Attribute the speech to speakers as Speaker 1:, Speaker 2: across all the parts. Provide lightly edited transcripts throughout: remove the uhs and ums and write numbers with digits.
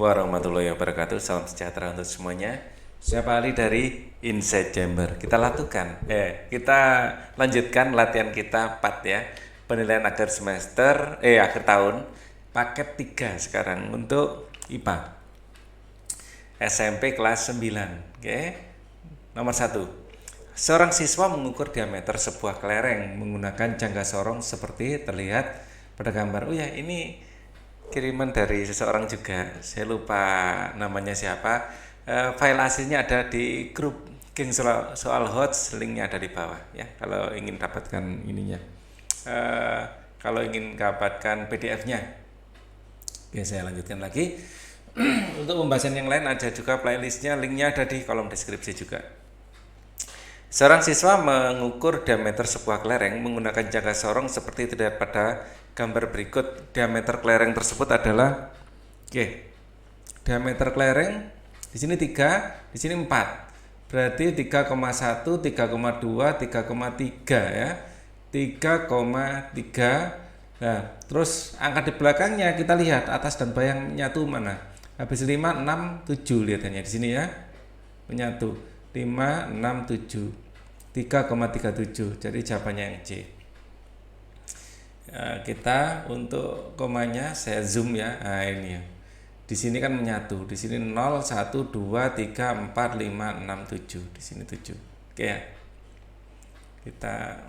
Speaker 1: warahmatullahi wabarakatuh. Salam sejahtera untuk semuanya. Saya Pak Ali dari Inside Chamber. Kita lanjutkan latihan kita 4 ya. Penilaian akhir semester, akhir tahun, paket 3 sekarang untuk IPA. SMP kelas 9. Oke. Nomor 1. Seorang siswa mengukur diameter sebuah kelereng menggunakan jangka sorong seperti terlihat pada gambar. Oh ya, ini kiriman dari seseorang juga. Saya lupa namanya siapa. File aslinya ada di grup King Soal Hots, linknya ada di bawah ya. Kalau ingin dapatkan ininya, kalau ingin dapatkan PDF-nya. Oke, saya lanjutkan lagi. Untuk pembahasan yang lain ada juga playlistnya, linknya ada di kolom deskripsi juga. Seorang siswa mengukur diameter sebuah kelereng menggunakan jangka sorong seperti terlihat pada gambar berikut. Diameter kelereng tersebut adalah diameter kelereng di sini 3, di sini 4. Berarti 3,1, 3,2, 3,3 ya. 3,3. Nah, terus angka di belakangnya kita lihat atas dan bawah yang menyatu mana? Habis 5, 6, 7 lihatannya di sini ya. Menyatu. 5, 6, 7. 3,37. Jadi jawabannya yang C. Kita untuk komanya saya zoom ya. Nah, ini ya. Di sini kan menyatu. Di sini 0, 1, 2, 3, 4, 5, 6, 7. Di sini 7. Oke ya. Kita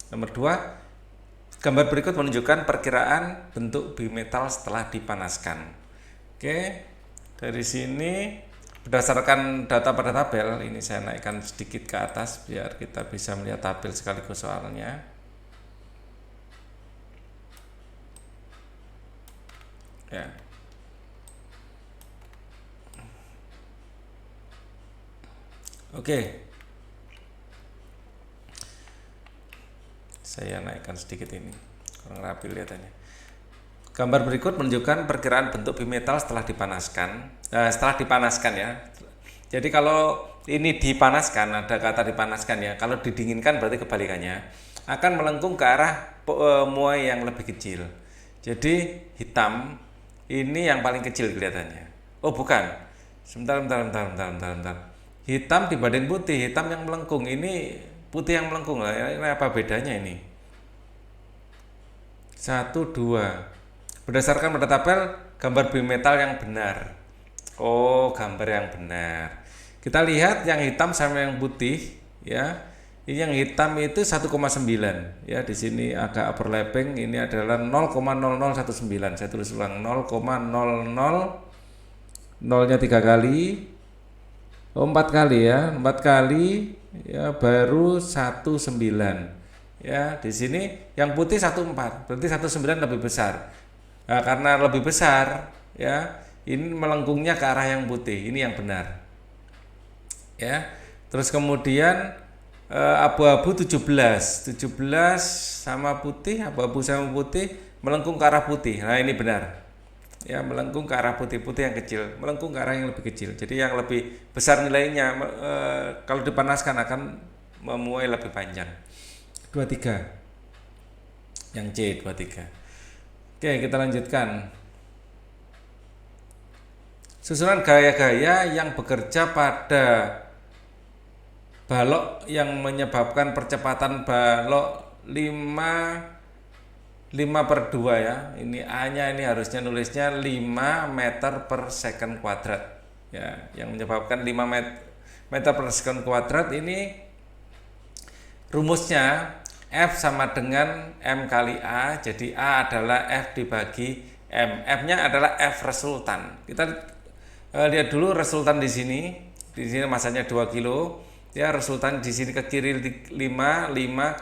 Speaker 1: nomor 2. Gambar berikut menunjukkan perkiraan bentuk bimetal setelah dipanaskan. Oke. Dari sini berdasarkan data pada tabel, ini saya naikkan sedikit ke atas biar kita bisa melihat tabel sekaligus soalnya. Ya. Oke. Saya naikkan sedikit ini. Kurang rapi lihatannya. Gambar berikut menunjukkan perkiraan bentuk bimetal setelah dipanaskan. Setelah dipanaskan ya. Jadi kalau ini dipanaskan, ada kata dipanaskan ya. Kalau didinginkan berarti kebalikannya. Akan melengkung ke arah muai yang lebih kecil. Jadi hitam ini yang paling kecil kelihatannya. Oh bukan. Sebentar. Hitam dibanding putih, hitam yang melengkung. Ini putih yang melengkung. Ini apa bedanya ini? 1, 2. Berdasarkan pada tabel, gambar bimetal yang benar. Oh, gambar yang benar. Kita lihat yang hitam sama yang putih ya. Ini yang hitam itu 1,9 ya. Di sini agak overlapping. Ini adalah 0,0019. Saya tulis ulang 0,00. Nolnya 3 kali. Oh, 4 kali ya. 4 kali ya baru 19. Ya, di sini yang putih 14. Berarti 19 lebih besar. Nah, karena lebih besar ya, ini melengkungnya ke arah yang putih. Ini yang benar. Ya. Terus kemudian abu-abu 17 sama putih, abu-abu sama putih melengkung ke arah putih. Nah, ini benar. Ya, melengkung ke arah putih-putih yang kecil, melengkung ke arah yang lebih kecil. Jadi yang lebih besar nilainya kalau dipanaskan akan memuai lebih panjang. 23. Yang C 23. Oke, kita lanjutkan. Susunan gaya-gaya yang bekerja pada balok yang menyebabkan percepatan balok 5/2 ya. Ini A-nya ini harusnya nulisnya 5 meter per second kuadrat. Ya, yang menyebabkan 5 meter per second kuadrat ini rumusnya F sama dengan M kali A, jadi A adalah F dibagi M. F-nya adalah F resultan. Kita lihat dulu resultan di sini. Di sini masanya 2 kilo. Ya, resultan di sini ke kiri 5,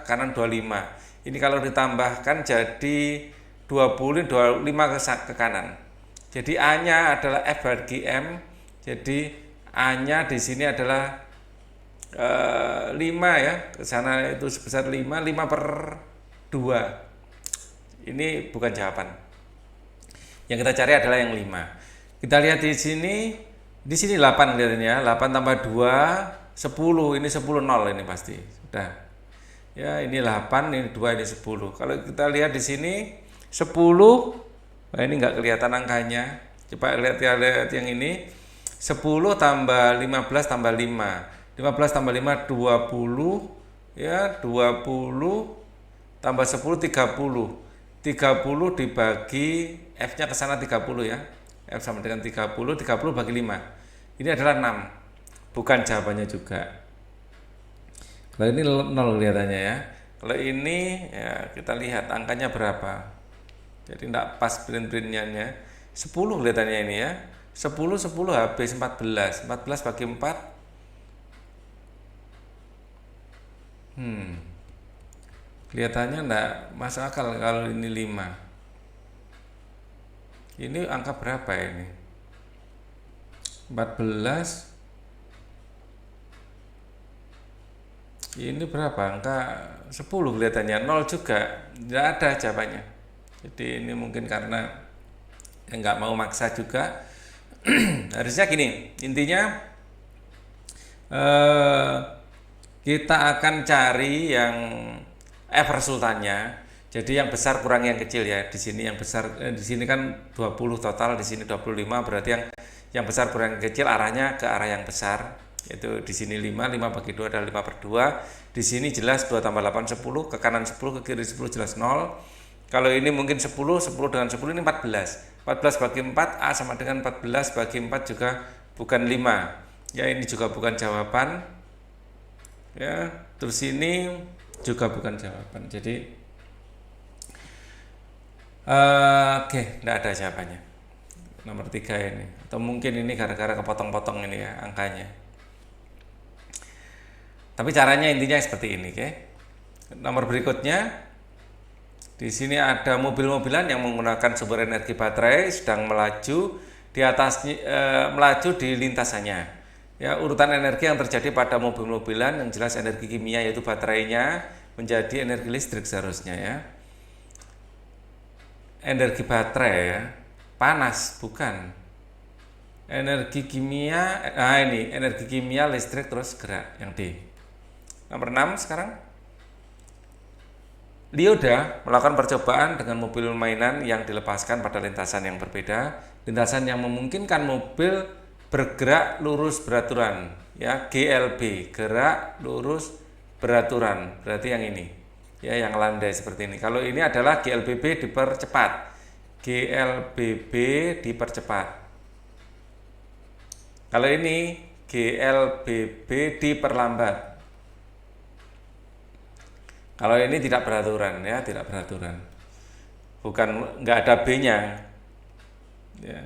Speaker 1: kanan 25. Ini kalau ditambahkan jadi 20, 25 ke kanan. Jadi A-nya adalah F bagi M. Jadi A-nya di sini adalah 5 ya, ke sana itu sebesar 5/2. Ini bukan jawaban. Yang kita cari adalah yang 5. Kita lihat di sini 8 lihatnya, 8 tambah 2 10. Ini 10 0 ini pasti. Sudah. Ya, ini 8, ini 2, ini 10. Kalau kita lihat di sini 10, nah ini enggak kelihatan angkanya. Coba lihat yang ini. 10 tambah 15 tambah 5. 15 tambah 5 20, ya, 20 tambah 10 30. 30 dibagi F-nya ke sana 30 ya. F sama dengan 30, 30 bagi 5. Ini adalah 6. Bukan jawabannya juga. Kalau ini 0 kelihatannya ya. Kalau ini ya kita lihat angkanya berapa. Jadi tidak pas print-printnya. 10 kelihatannya ini ya. 10 habis 14. 14 bagi 4. Kelihatannya enggak masuk akal kalau ini 5. Ini angka berapa ini? 14. Ini berapa? Angka 10 kelihatannya. 0 juga. Tidak ada jawabannya. Jadi ini mungkin karena nggak mau maksa juga. Harusnya gini, intinya kita akan cari yang F resultannya. Jadi yang besar kurang yang kecil ya. Di sini yang besar, di sini kan 20 total, di sini 25, berarti yang besar kurang yang kecil arahnya ke arah yang besar. Yaitu di sini 5 bagi 2 adalah 5/2. Di sini jelas 2 tambah 8 10, ke kanan 10, ke kiri 10 jelas 0. Kalau ini mungkin 10 dengan 10 ini 14. 14 bagi 4, A sama dengan 14 bagi 4 juga bukan 5. Ya, ini juga bukan jawaban. Ya, terus ini juga bukan jawaban. Jadi oke, tidak ada jawabannya. Nomor 3 ini. Atau mungkin ini gara-gara kepotong-potong ini ya angkanya. Tapi caranya intinya seperti ini, oke. Nomor berikutnya, di sini ada mobil-mobilan yang menggunakan sumber energi baterai sedang melaju di atasnya, melaju di lintasannya. Ya, urutan energi yang terjadi pada mobil-mobilan yang jelas energi kimia yaitu baterainya menjadi energi listrik seharusnya ya. Energi baterai ya, panas bukan. Energi kimia, ini energi kimia listrik terus gerak yang D. Nomor 6 sekarang. Lioda melakukan percobaan dengan mobil mainan yang dilepaskan pada lintasan yang berbeda, lintasan yang memungkinkan mobil bergerak lurus beraturan, ya, GLB, gerak lurus beraturan, berarti yang ini, ya, yang landai seperti ini. Kalau ini adalah GLBB dipercepat, GLBB dipercepat. Kalau ini GLBB diperlambat. Kalau ini tidak beraturan ya, tidak beraturan. Bukan nggak ada B-nya. Ya.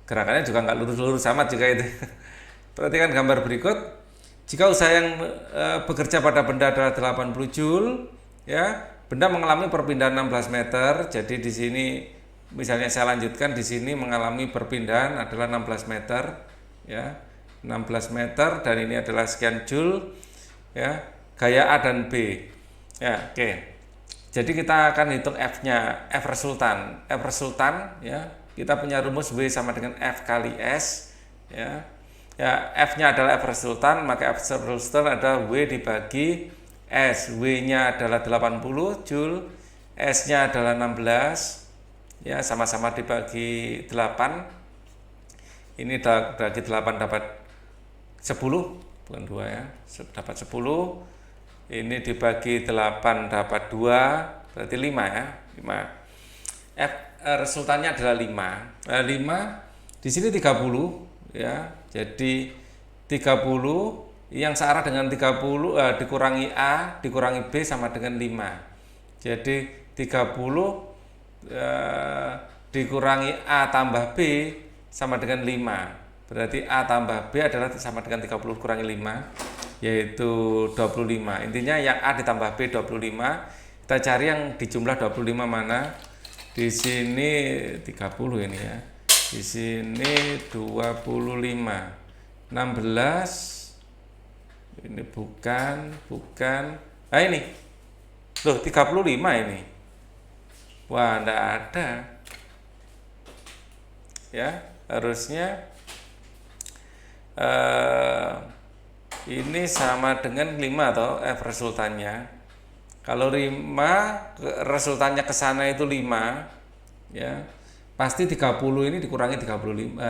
Speaker 1: Gerakannya juga nggak lurus-lurus amat juga itu. Perhatikan gambar berikut. Jika usaha yang bekerja pada benda adalah 80 Joule, ya, benda mengalami perpindahan 16 meter. Jadi di sini misalnya saya lanjutkan, di sini mengalami perpindahan adalah 16 meter, ya. 16 meter dan ini adalah sekian Joule, ya. Gaya A dan B. Ya, oke. Jadi kita akan hitung F-nya, F resultan. F resultan, ya. Kita punya rumus W sama dengan F kali S, ya. Ya, F-nya adalah F resultan, maka F resultan adalah W dibagi S. W-nya adalah 80 Joule, S-nya adalah 16. Ya, sama-sama dibagi 8. Ini bagi 8 dapat 10, bukan 2 ya. Dapat 10. Ini dibagi 8 dapat 2, berarti 5 ya. 5. F resultannya adalah 5. 5 di sini 30 ya. Jadi 30 yang searah dengan 30 dikurangi A dikurangi B sama dengan 5. Jadi 30 dikurangi A tambah B sama dengan 5. Berarti A tambah B adalah sama dengan 30 kurangi 5, yaitu 25. Intinya yang A ditambah B 25. Kita cari yang di jumlah 25 mana? Di sini 30 ini ya. Di sini 25. 16. Ini bukan. Ah, ini. Loh, 35 ini. Wah, enggak ada. Ya, harusnya ini sama dengan 5 atau F resultannya. Kalau 5 resultannya ke sana itu 5 ya. pasti 30 ini dikurangi 25,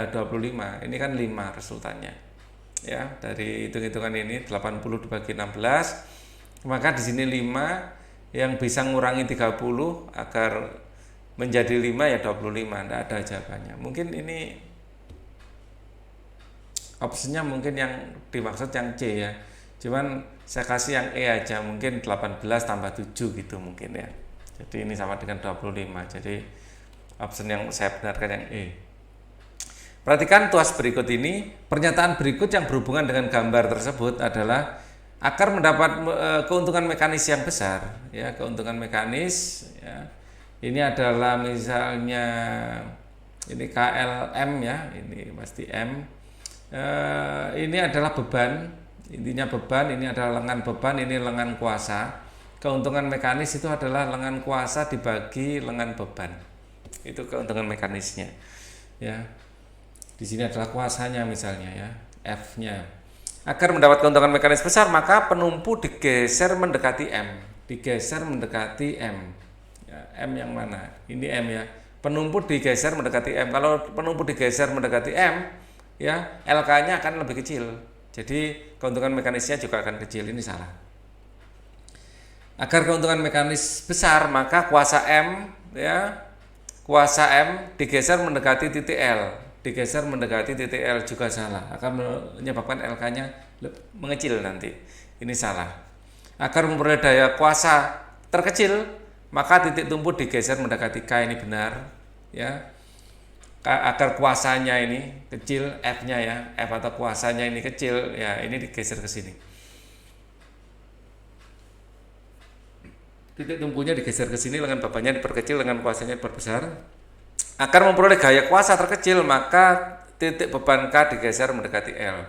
Speaker 1: ini kan 5 resultannya. Ya, dari hitung-hitungan ini 80 dibagi 16, maka di sini 5 yang bisa ngurangi 30 agar menjadi 5 ya 25, tidak ada jawabannya. Mungkin ini opsinya mungkin yang dimaksud yang C ya. Cuman saya kasih yang E aja, mungkin 18 tambah 7 gitu mungkin ya. Jadi ini sama dengan 25. Jadi opsi yang saya benarkan yang E. Perhatikan tuas berikut ini. Pernyataan berikut yang berhubungan dengan gambar tersebut adalah agar mendapat keuntungan mekanis yang besar, ya, keuntungan mekanis, ya. Ini adalah misalnya ini KLM ya, ini pasti M. Ini adalah beban, intinya beban, ini adalah lengan beban, ini lengan kuasa. Keuntungan mekanis itu adalah lengan kuasa dibagi lengan beban. Itu keuntungan mekanisnya. Ya. Di sini adalah kuasanya misalnya ya, F-nya. Agar mendapat keuntungan mekanis besar, maka penumpu digeser mendekati M. Digeser mendekati M. Ya, M yang mana? Ini M ya. Penumpu digeser mendekati M. Kalau penumpu digeser mendekati M, ya, LK-nya akan lebih kecil. Jadi keuntungan mekanisnya juga akan kecil. Ini salah. Agar keuntungan mekanis besar, maka kuasa M, ya, kuasa M digeser mendekati titik L. Digeser mendekati titik L juga salah, akan menyebabkan LK-nya mengecil nanti. Ini salah. Agar memperoleh daya kuasa terkecil, maka titik tumpu digeser mendekati K, ini benar, ya. Agar kuasanya ini kecil, F-nya ya, F atau kuasanya ini kecil, ya, ini digeser ke sini. Titik tumpunya digeser ke sini, lengan bebannya diperkecil, lengan kuasanya diperbesar. Agar memperoleh gaya kuasa terkecil, maka titik beban K digeser mendekati L,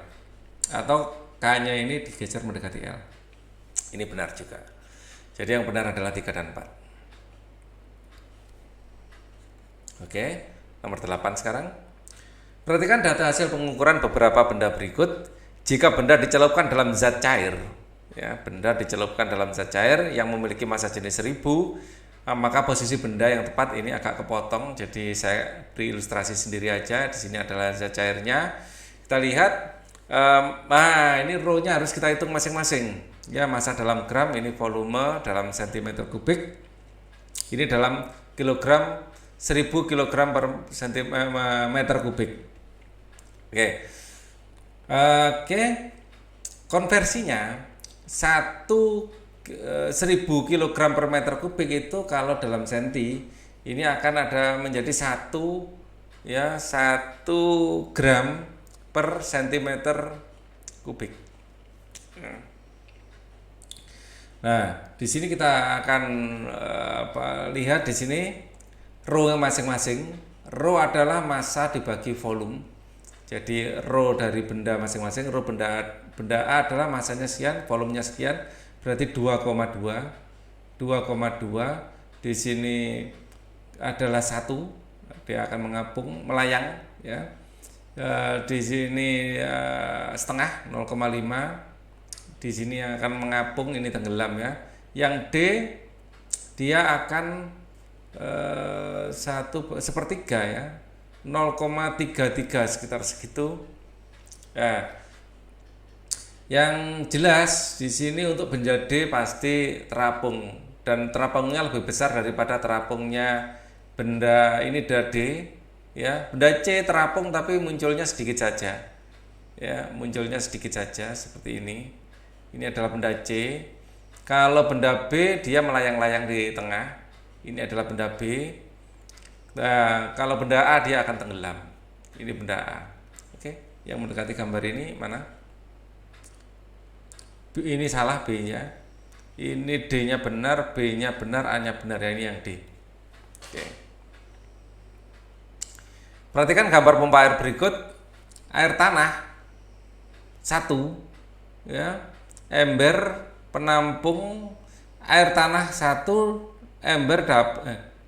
Speaker 1: atau K-nya ini digeser mendekati L. Ini benar juga. Jadi yang benar adalah 3 dan 4. Oke, nomor 8 sekarang. Perhatikan data hasil pengukuran beberapa benda berikut. Jika benda dicelupkan dalam zat cair, ya, benda dicelupkan dalam zat cair yang memiliki massa jenis 1000, maka posisi benda yang tepat ini agak kepotong, jadi saya beri ilustrasi sendiri aja. Di sini adalah zat cairnya. Kita lihat, ini rho-nya harus kita hitung masing-masing. Ya, massa dalam gram, ini volume dalam sentimeter kubik. Ini dalam kilogram, 1000 kg per meter kubik. Oke. Konversinya 1000 kg per meter kubik itu kalau dalam senti ini akan ada menjadi 1 gram per sentimeter kubik. Nah, di sini kita akan lihat di sini rho masing-masing. Rho adalah massa dibagi volume. Jadi rho dari benda masing-masing, rho benda A adalah massanya sekian, volumenya sekian. Berarti 2,2. Di sini adalah 1, dia akan mengapung, melayang, ya. Di sini setengah, 0,5. Di sini akan mengapung, ini tenggelam ya. Yang D dia akan 1/3 ya, 0,33 sekitar segitu. Yang jelas di sini untuk benda D pasti terapung, dan terapungnya lebih besar daripada terapungnya benda ini D, ya. Benda C terapung tapi munculnya sedikit saja, ya, munculnya sedikit saja seperti ini. Ini adalah benda C. Kalau benda B dia melayang-layang di tengah. Ini adalah benda B. Nah, kalau benda A dia akan tenggelam. Ini benda A. Oke, yang mendekati gambar ini mana? Ini salah B-nya, ini D-nya benar, B-nya benar, A-nya benar, ya, ini yang D. Oke. Perhatikan gambar pompa air berikut. Air tanah 1, ya, ember penampung air tanah 1 ember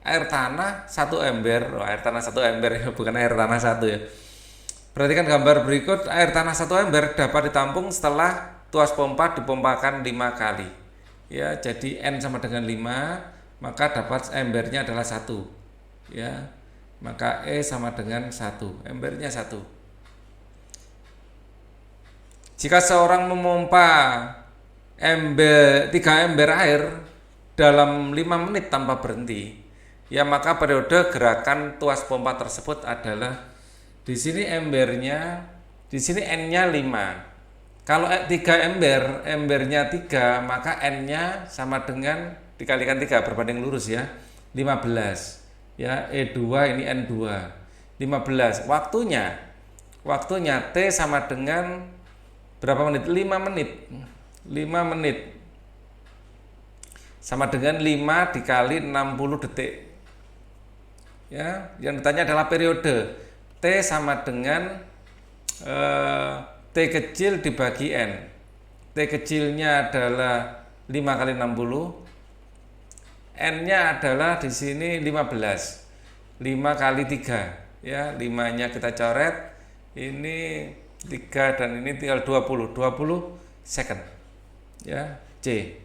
Speaker 1: air tanah 1 ember. Air tanah 1 ember ya, bukan air tanah 1 ya. Perhatikan gambar berikut. Air tanah 1 ember dapat ditampung setelah tuas pompa dipompakan 5 kali. Ya, jadi N sama dengan 5, maka dapat embernya adalah 1. Ya. maka E sama dengan 1, embernya 1. Jika seorang memompa 3 ember air dalam 5 menit tanpa berhenti, ya maka periode gerakan tuas pompa tersebut adalah di sini embernya, di sini N-nya 5. Kalau 3 ember, embernya 3, maka N-nya sama dengan dikalikan 3 berbanding lurus ya, 15. Ya, E2 ini N2. 15. Waktunya T sama dengan berapa menit? 5 menit. 5 menit sama dengan 5 dikali 60 detik. Ya, yang ditanya adalah periode. T sama dengan T kecil dibagi N. T kecilnya adalah 5 kali 60. N-nya adalah di sini 15. 5 kali 3. Ya, 5-nya kita coret. Ini 3 dan ini tinggal 20 second. Ya, C.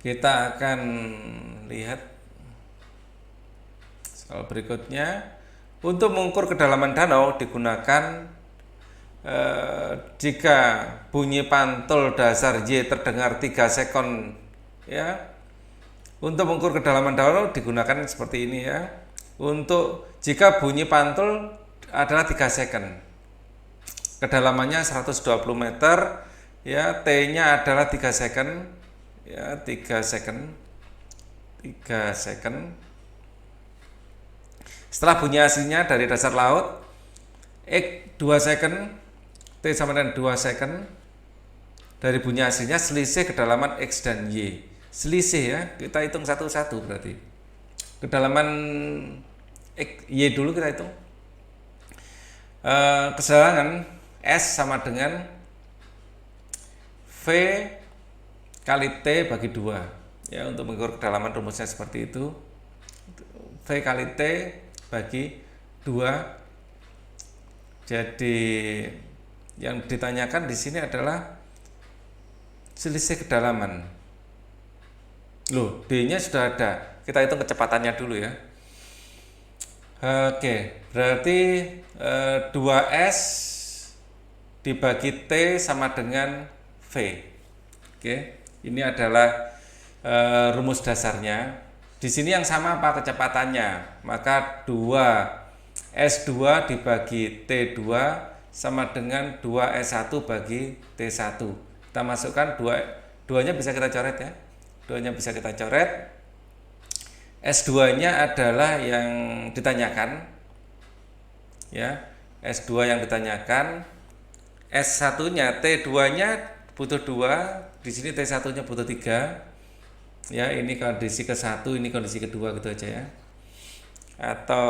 Speaker 1: Kita akan lihat soal berikutnya. Untuk mengukur kedalaman danau digunakan jika bunyi pantul dasar Y terdengar 3 sekon ya. Untuk mengukur kedalaman danau digunakan seperti ini ya. Untuk jika bunyi pantul adalah 3 second. Kedalamannya 120 meter ya, T-nya adalah 3 second ya, 3 second. Setelah bunyi aslinya dari dasar laut, X 2 second, T sama dengan 2 second. Dari bunyi aslinya selisih kedalaman X dan Y. Selisih ya, kita hitung satu-satu berarti. Kedalaman X, Y dulu kita hitung. Kedalaman S sama dengan V kali T bagi 2. Ya, untuk mengukur kedalaman rumusnya seperti itu. V kali T bagi 2. Jadi yang ditanyakan di sini adalah selisih kedalaman. Loh, D-nya sudah ada. Kita hitung kecepatannya dulu ya. Oke, berarti 2S dibagi T sama dengan V. Oke, ini adalah rumus dasarnya. Di sini yang sama apa kecepatannya? Maka 2S2 dibagi T2 sama dengan 2S1 bagi T1. Kita masukkan 2-nya bisa kita coret ya. 2-nya bisa kita coret. S2-nya adalah yang ditanyakan. Ya, S2 yang ditanyakan. S1-nya T2-nya butuh 2, di sini T1-nya butuh 3. Ya, ini kondisi ke-1, ini kondisi kedua gitu aja ya. Atau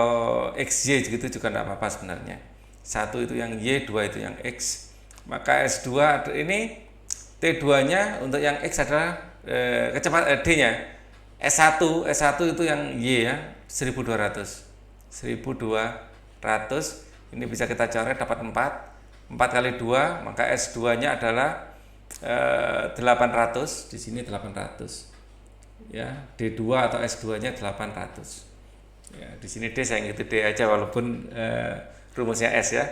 Speaker 1: XY gitu juga enggak apa-apa sebenarnya. 1 itu yang Y, 2 itu yang X. Maka S2 ini T2-nya untuk yang X adalah kecepatan D-nya. S1 itu yang Y ya, 1200. 1200 ini bisa kita coret dapat 4. 4 kali 2, maka S2-nya adalah 800, di sini 800. Ya, D2 atau S2-nya 800. Ya, di sini D saya ngikutin D aja walaupun rumusnya S ya.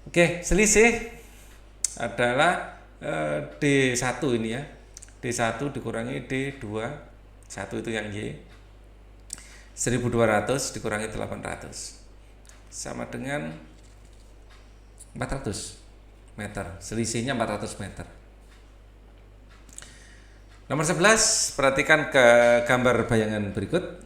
Speaker 1: Oke, selisih adalah D1 ini ya. D1 dikurangi D2. 1 itu yang Y. 1200 dikurangi 800 sama dengan 400 meter. Selisihnya 400 meter. Nomor 11, perhatikan ke gambar bayangan berikut.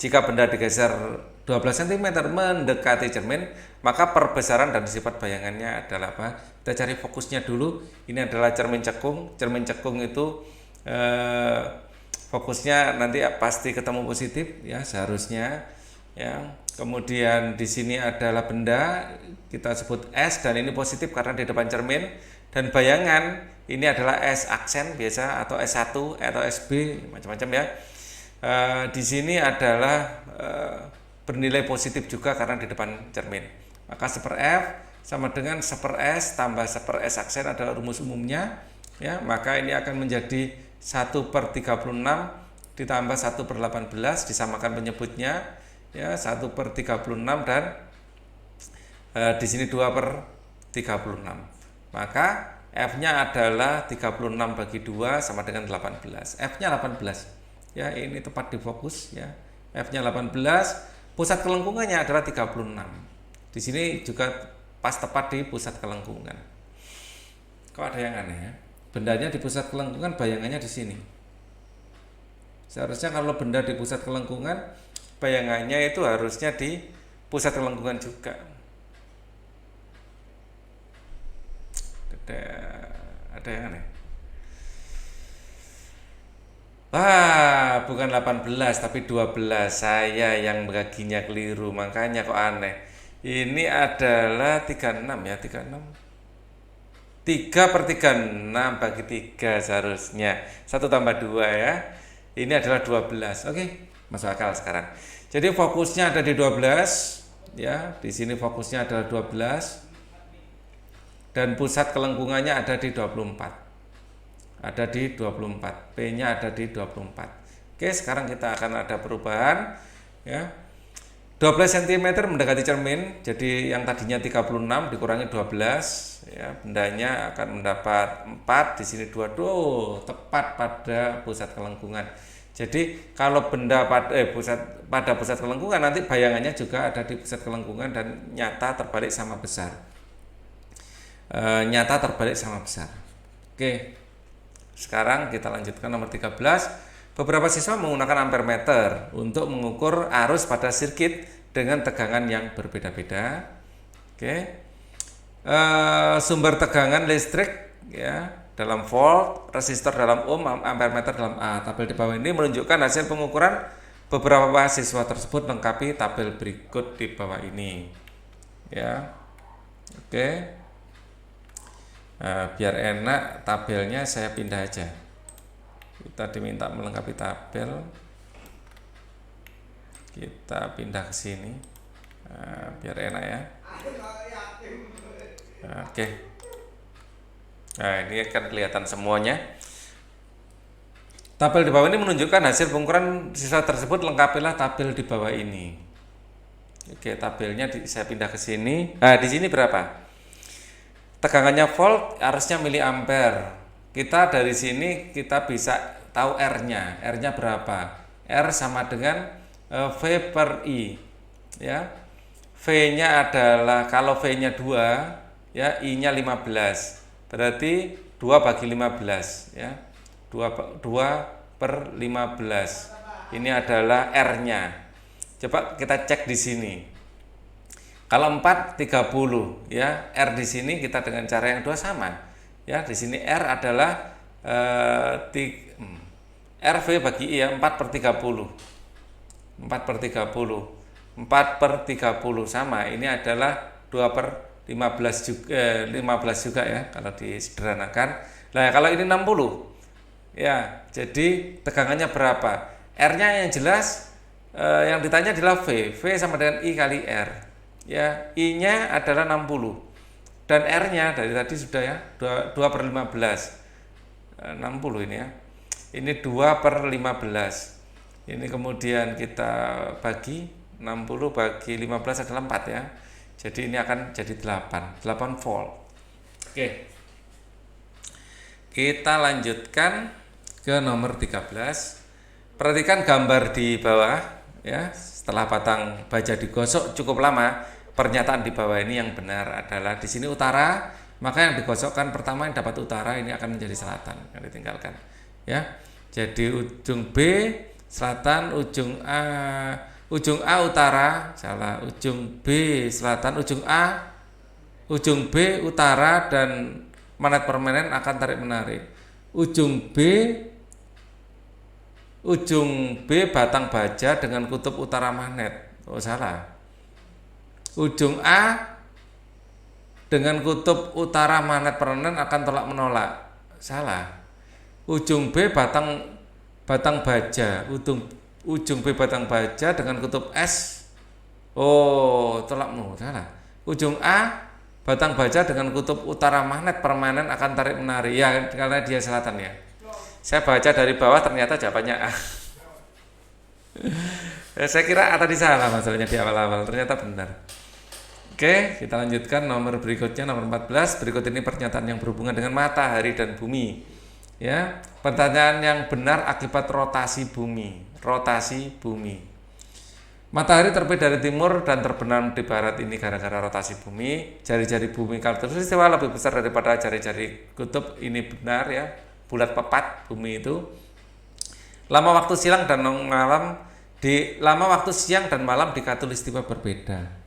Speaker 1: Jika benda digeser 12 cm mendekati cermin, maka perbesaran dan sifat bayangannya adalah apa? Kita cari fokusnya dulu. Ini adalah cermin cekung. Cermin cekung itu fokusnya nanti pasti ketemu positif ya, seharusnya ya. Kemudian di sini adalah benda, kita sebut S, dan ini positif karena di depan cermin. Dan bayangan ini adalah S aksen biasa atau S1 atau SB macam-macam ya. Di sini adalah bernilai positif juga karena di depan cermin. Maka 1/F sama dengan 1/S tambah 1/S aksen adalah rumus umumnya ya. Maka ini akan menjadi 1/36 ditambah 1/18 disamakan penyebutnya. ya 1/36 dan di sini 2/36. Maka F-nya adalah 36 bagi 2 sama dengan 18. F-nya 18. Ya, ini tepat di fokus ya. F-nya 18, pusat kelengkungannya adalah 36. Di sini juga pas tepat di pusat kelengkungan. Kok ada yang aneh ya? Bendanya di pusat kelengkungan, bayangannya di sini. Seharusnya kalau benda di pusat kelengkungan, bayangannya itu harusnya di pusat kelengkungan juga. Ada yang aneh. Wah, bukan 18 tapi 12. Saya yang baginya keliru, makanya kok aneh. Ini adalah 36 ya, 36. 3/36 bagi 3 seharusnya. 1 tambah 2 ya. Ini adalah 12. Oke, masuk akal sekarang. Jadi fokusnya ada di 12 ya. Di sini fokusnya adalah 12. Dan pusat kelengkungannya ada di 24. Ada di 24. P-nya ada di 24. Oke, sekarang kita akan ada perubahan ya. 12 cm mendekati cermin. Jadi yang tadinya 36 dikurangi 12 ya, bendanya akan mendapat 4, di sini 2. Tepat pada pusat kelengkungan. Jadi kalau benda pada pusat kelengkungan, nanti bayangannya juga ada di pusat kelengkungan dan nyata terbalik sama besar. Oke, sekarang kita lanjutkan nomor 13. Beberapa siswa menggunakan ampere meter untuk mengukur arus pada sirkuit dengan tegangan yang berbeda-beda. Oke, sumber tegangan listrik ya dalam volt, resistor dalam ohm, ampere meter dalam A. Tabel di bawah ini menunjukkan hasil pengukuran beberapa siswa tersebut, lengkapi tabel berikut di bawah ini. Ya, oke. Nah, biar enak tabelnya saya pindah aja. Kita diminta melengkapi tabel. Kita pindah ke sini. Nah, biar enak ya. Nah, oke. Nah, ini akan kelihatan semuanya. Tabel di bawah ini menunjukkan hasil pengukuran siswa tersebut, lengkapilah tabel di bawah ini. Oke, tabelnya saya pindah ke sini. Nah, di sini berapa? Tegangannya volt, arusnya miliampere. Kita dari sini kita bisa tahu R-nya. R-nya berapa? R sama dengan V/I. Ya. V-nya adalah, kalau V-nya 2, ya, I-nya 15. Berarti 2 bagi 15, ya. 2/15. Ini adalah R-nya. Coba kita cek di sini. Kalau 4 30 ya, R di sini kita dengan cara yang 2 sama. Ya, di sini R adalah RV bagi I ya, 4/30. 4/30. 4/30 sama. Ini adalah 2/15 juga, 15 juga ya kalau disederhanakan. Nah, kalau ini 60. Ya, jadi tegangannya berapa? R-nya yang jelas yang ditanya adalah V. V sama dengan I kali R. Ya, I-nya adalah 60 dan R-nya dari tadi sudah ya 2/15. 60 ini ya. Ini 2/15. Ini kemudian kita bagi 60 bagi 15 adalah 4 ya. Jadi ini akan jadi 8 volt. Oke. Kita lanjutkan ke nomor 13. Perhatikan gambar di bawah ya. Setelah batang baja digosok cukup lama, pernyataan di bawah ini yang benar adalah di sini utara, maka yang digosokkan pertama yang dapat utara ini akan menjadi selatan, yang ditinggalkan ya. Jadi ujung B selatan, ujung A utara, salah, ujung B selatan, ujung B utara, dan magnet permanen akan tarik menarik. Ujung B batang baja dengan kutub utara magnet. Oh, salah. Ujung A dengan kutub utara magnet permanen akan tolak menolak. Salah. Ujung B batang baja, ujung B batang baja dengan kutub S. Oh, tolak menolak. Salah. Ujung A batang baja dengan kutub utara magnet permanen akan tarik menarik. Ya, karena dia selatan ya. Saya baca dari bawah ternyata jawabannya A. Saya kira tadi salah masalahnya di awal-awal, ternyata benar. Oke, kita lanjutkan nomor berikutnya, nomor 14. Berikut ini pernyataan yang berhubungan dengan matahari dan bumi. Ya, pertanyaan yang benar akibat rotasi bumi. Rotasi bumi. Matahari terbit dari timur dan terbenam di barat, ini gara-gara rotasi bumi. Jari-jari bumi khatulistiwa lebih besar daripada jari-jari kutub, ini benar ya. Bulat pepat bumi itu. Lama waktu siang dan malam di khatulistiwa berbeda.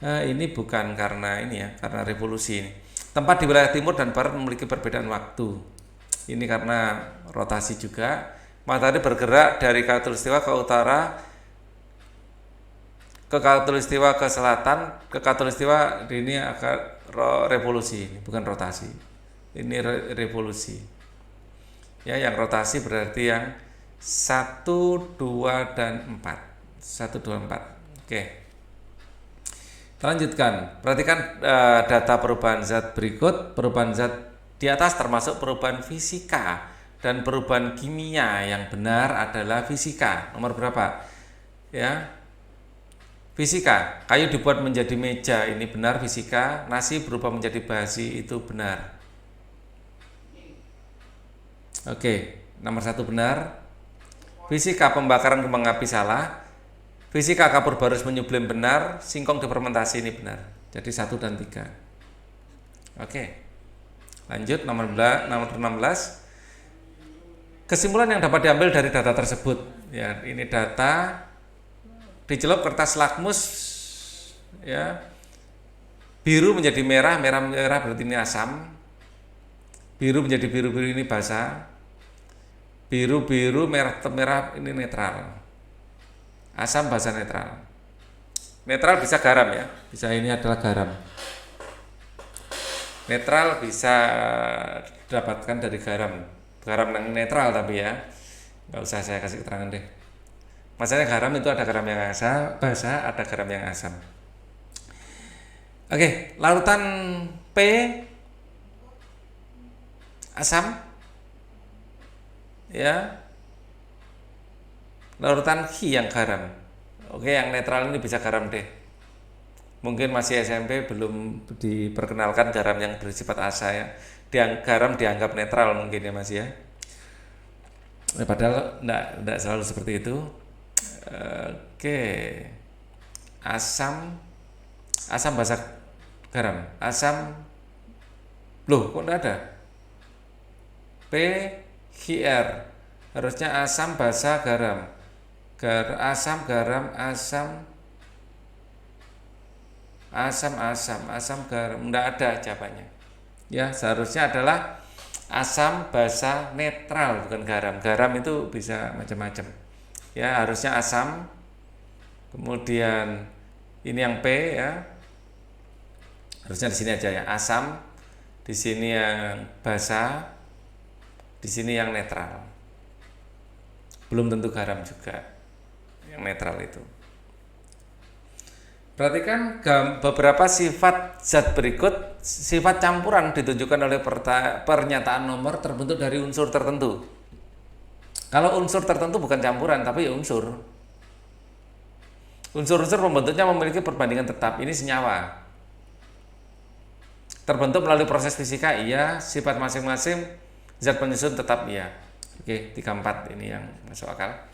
Speaker 1: Nah, ini bukan karena ini ya, karena revolusi ini. Tempat di wilayah timur dan barat memiliki perbedaan waktu. Ini karena rotasi juga. Matahari bergerak dari khatulistiwa ke utara, ke khatulistiwa ke selatan, ke khatulistiwa. Ini akan revolusi, bukan rotasi. Ini revolusi. Ya, yang rotasi berarti yang 1, 2, dan 4. 1, 2, 4. Oke. Kita lanjutkan. Perhatikan data perubahan zat berikut. Perubahan zat di atas termasuk perubahan fisika dan perubahan kimia. Yang benar adalah fisika. Nomor berapa? Ya. Fisika. Kayu dibuat menjadi meja. Ini benar fisika. Nasi berubah menjadi basi. Itu benar. Oke. Nomor 1 benar. Fisika pembakaran kembang api salah. Fisika kapur barus menyublim benar. Singkong difermentasi ini benar. Jadi 1 dan 3. Oke. Lanjut nomor 16. Kesimpulan yang dapat diambil dari data tersebut. Ya, ini data dicelup kertas lakmus ya. Biru menjadi merah, merah berarti ini asam. Biru menjadi biru-biru ini basa. Biru-biru merah ini netral. Asam basa netral. Netral bisa garam ya. Bisa ini adalah garam. Netral bisa didapatkan dari garam. Garam yang netral tapi ya. Nggak usah saya kasih keterangan deh. Masalahnya garam itu ada garam yang basa, ada garam yang asam. Oke, larutan P asam ya. Larutan Ki yang garam. Oke, yang netral ini bisa garam deh. Mungkin masih SMP belum diperkenalkan garam yang bersifat asa ya. Garam dianggap netral mungkin ya Mas ya. Padahal enggak selalu seperti itu. Oke. Asam basa garam. Asam loh kok enggak ada? PGR. Harusnya asam basa garam. Asam garam asam garam, enggak ada jawabannya ya. Seharusnya adalah asam basa netral bukan garam. Garam itu bisa macam-macam ya. Harusnya asam, kemudian ini yang P ya, harusnya di sini aja ya, asam, di sini yang basa, di sini yang netral. Belum tentu garam juga yang netral itu. Perhatikan beberapa sifat zat berikut. Sifat campuran ditunjukkan oleh pernyataan nomor terbentuk dari unsur tertentu. Kalau unsur tertentu bukan campuran tapi ya unsur. Unsur-unsur pembentuknya memiliki perbandingan tetap. Ini senyawa. Terbentuk melalui proses fisika, iya. Sifat masing-masing zat penyusun tetap, iya. Oke, 34 ini yang masuk akal.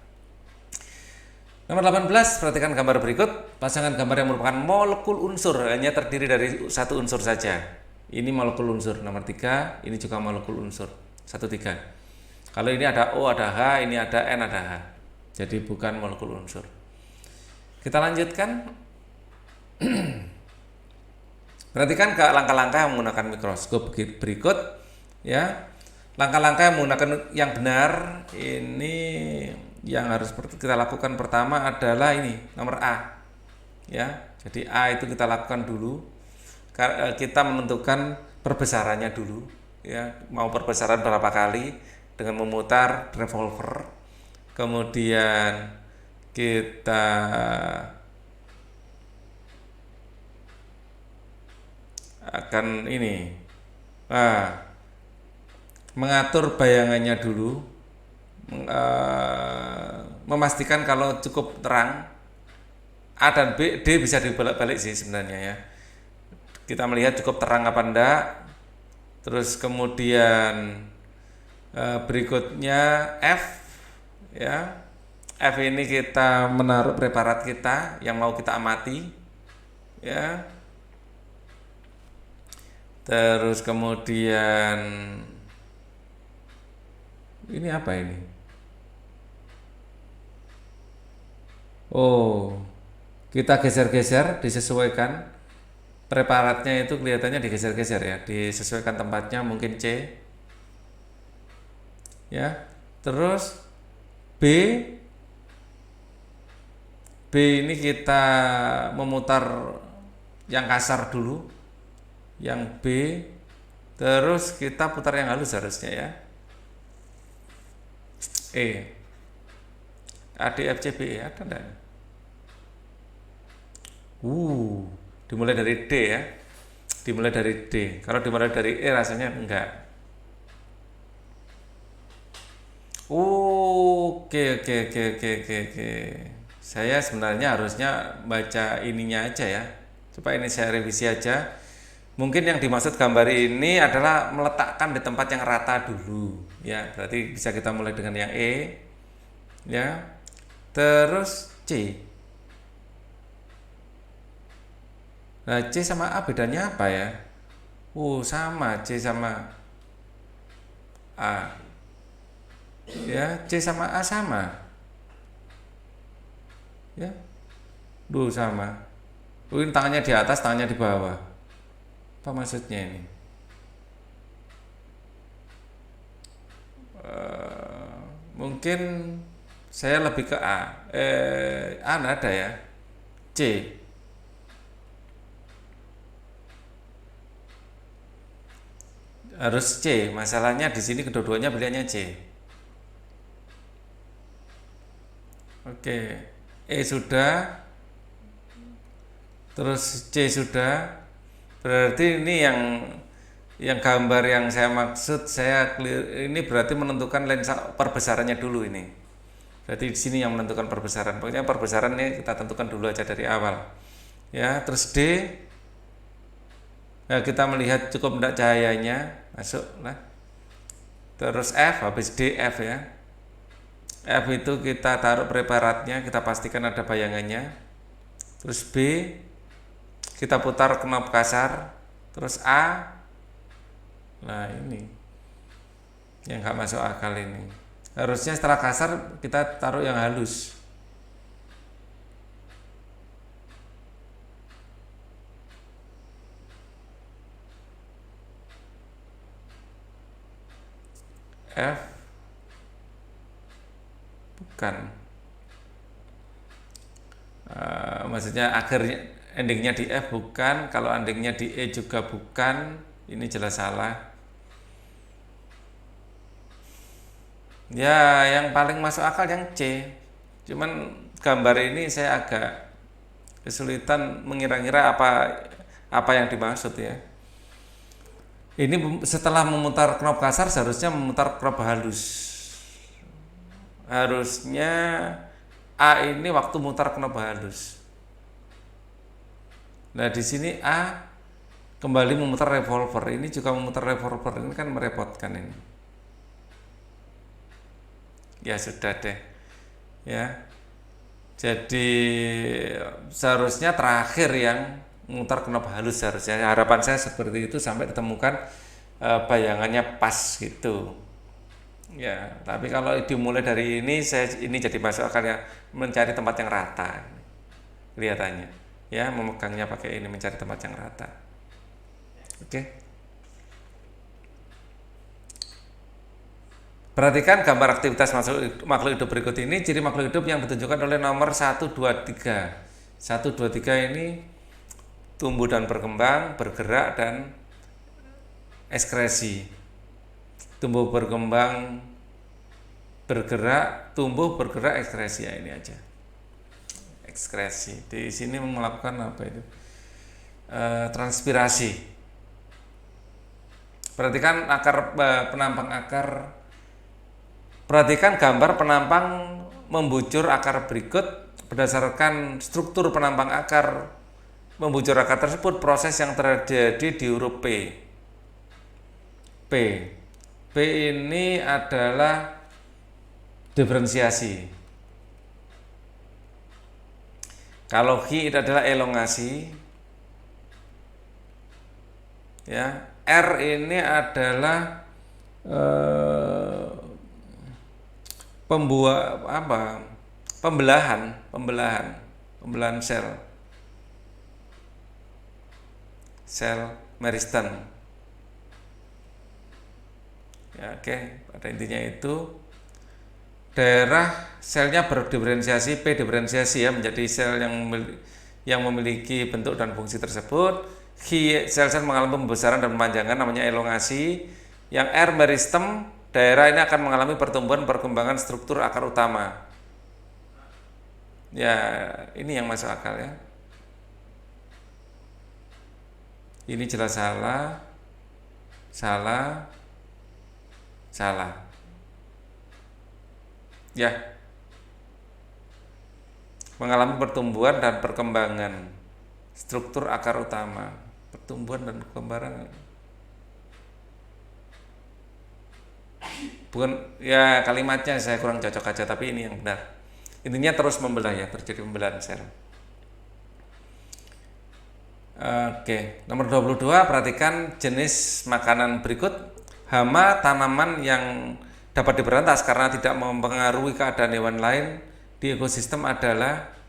Speaker 1: Nomor 18, perhatikan gambar berikut. Pasangan gambar yang merupakan molekul unsur hanya terdiri dari satu unsur saja. Ini molekul unsur. Nomor 3, ini juga molekul unsur. 1, 3. Kalau ini ada O, ada H, ini ada N, ada H. Jadi bukan molekul unsur. Kita lanjutkan. Perhatikan ke langkah-langkah yang menggunakan mikroskop berikut. Ya, langkah-langkah yang menggunakan yang benar ini yang harus kita lakukan pertama adalah ini nomor A ya. Jadi A itu kita lakukan dulu, kita menentukan perbesarannya dulu ya, mau perbesaran berapa kali dengan memutar revolver. Kemudian kita akan ini mengatur bayangannya dulu, memastikan kalau cukup terang. A dan B, D bisa dibolak-balik sih sebenarnya ya. Kita melihat cukup terang apa enggak. Terus kemudian berikutnya F ya. F ini kita menaruh preparat kita yang mau kita amati ya. Terus kemudian ini apa ini? Oh, kita geser-geser, disesuaikan. Preparatnya itu kelihatannya digeser-geser ya, disesuaikan tempatnya, mungkin C. Ya. Terus B ini kita memutar yang kasar dulu. Yang B, terus kita putar yang halus harusnya ya. E, A, D, F, C, B, E ada enggak? Dimulai dari D ya. Dimulai dari D. Kalau dimulai dari E rasanya enggak. Oke. Saya sebenarnya harusnya baca ininya aja ya. Coba ini saya revisi aja. Mungkin yang dimaksud gambar ini adalah meletakkan di tempat yang rata dulu. Ya, berarti bisa kita mulai dengan yang E. Ya. Terus C. Nah, C sama A bedanya apa ya? Sama C sama A. Ya, C sama A sama. Ya. Sama. Ini tangannya di atas, tangannya di bawah. Apa maksudnya ini? Mungkin saya lebih ke A. A nggak ada ya. C. Harus C. Masalahnya di sini kedua-duanya pilihannya C. Oke. E sudah. Terus C sudah. Berarti ini yang gambar yang saya maksud, ini berarti menentukan lensa perbesarannya dulu ini. Berarti di sini yang menentukan perbesaran. Pokoknya perbesaran ini kita tentukan dulu aja dari awal. Ya, terus D. Nah, kita melihat cukup enggak cahayanya, masuk lah. Terus F, habis D, F ya. F itu kita taruh preparatnya, kita pastikan ada bayangannya. Terus B, kita putar knob kasar. Terus A, nah ini yang nggak masuk akal ini. Harusnya setelah kasar kita taruh yang halus. F bukan. Maksudnya akhirnya endingnya di F bukan, kalau endingnya di E juga bukan, ini jelas salah. Ya, yang paling masuk akal yang C. Cuman gambar ini saya agak kesulitan mengira-ngira apa yang dimaksud ya. Ini setelah memutar knob kasar seharusnya memutar knob halus. Harusnya A ini waktu mutar knob halus. Nah, di sini A kembali memutar revolver. Ini juga memutar revolver. Ini kan merepotkan ini. Ya sudah deh. Ya. Jadi seharusnya terakhir yang memutar knob halus seharusnya. Harapan saya seperti itu sampai ditemukan bayangannya pas gitu. Ya, tapi kalau dimulai dari ini ini jadi masuk akal ya, mencari tempat yang rata kelihatannya. Ya, memegangnya pakai ini, mencari tempat yang rata. Oke. Perhatikan gambar aktivitas makhluk hidup berikut ini. Ciri makhluk hidup yang ditunjukkan oleh nomor 1, 2, 3. 1, 2, 3 ini tumbuh dan berkembang, bergerak, dan ekskresi. Tumbuh, berkembang, bergerak, tumbuh, bergerak, ekskresi. Ya, ini aja. Ekskresi. Di sini melakukan apa itu? Transpirasi. Perhatikan penampang akar. Perhatikan gambar penampang membujur akar berikut berdasarkan struktur penampang akar membujur akar tersebut, proses yang terjadi di huruf P. P. P ini adalah diferensiasi. Kalau H itu adalah elongasi. Ya, R ini adalah pembelahan sel meristem. Ya, oke, pada intinya itu daerah selnya berdiferensiasi, P diferensiasi ya menjadi sel yang memiliki bentuk dan fungsi tersebut. Sel-sel mengalami pembesaran dan pemanjangan namanya elongasi. Yang R meristem, daerah ini akan mengalami pertumbuhan perkembangan struktur akar utama. Ya, ini yang masuk akal ya. Ini jelas salah. Ya. Mengalami pertumbuhan dan perkembangan struktur akar utama. Pertumbuhan dan perkembangan. Bukan ya, kalimatnya saya kurang cocok aja, tapi ini yang benar. Intinya terus membelah ya, terjadi pembelahan sel. Oke, nomor 22, perhatikan jenis makanan berikut. Hama tanaman yang dapat diberantas karena tidak mempengaruhi keadaan hewan lain di ekosistem adalah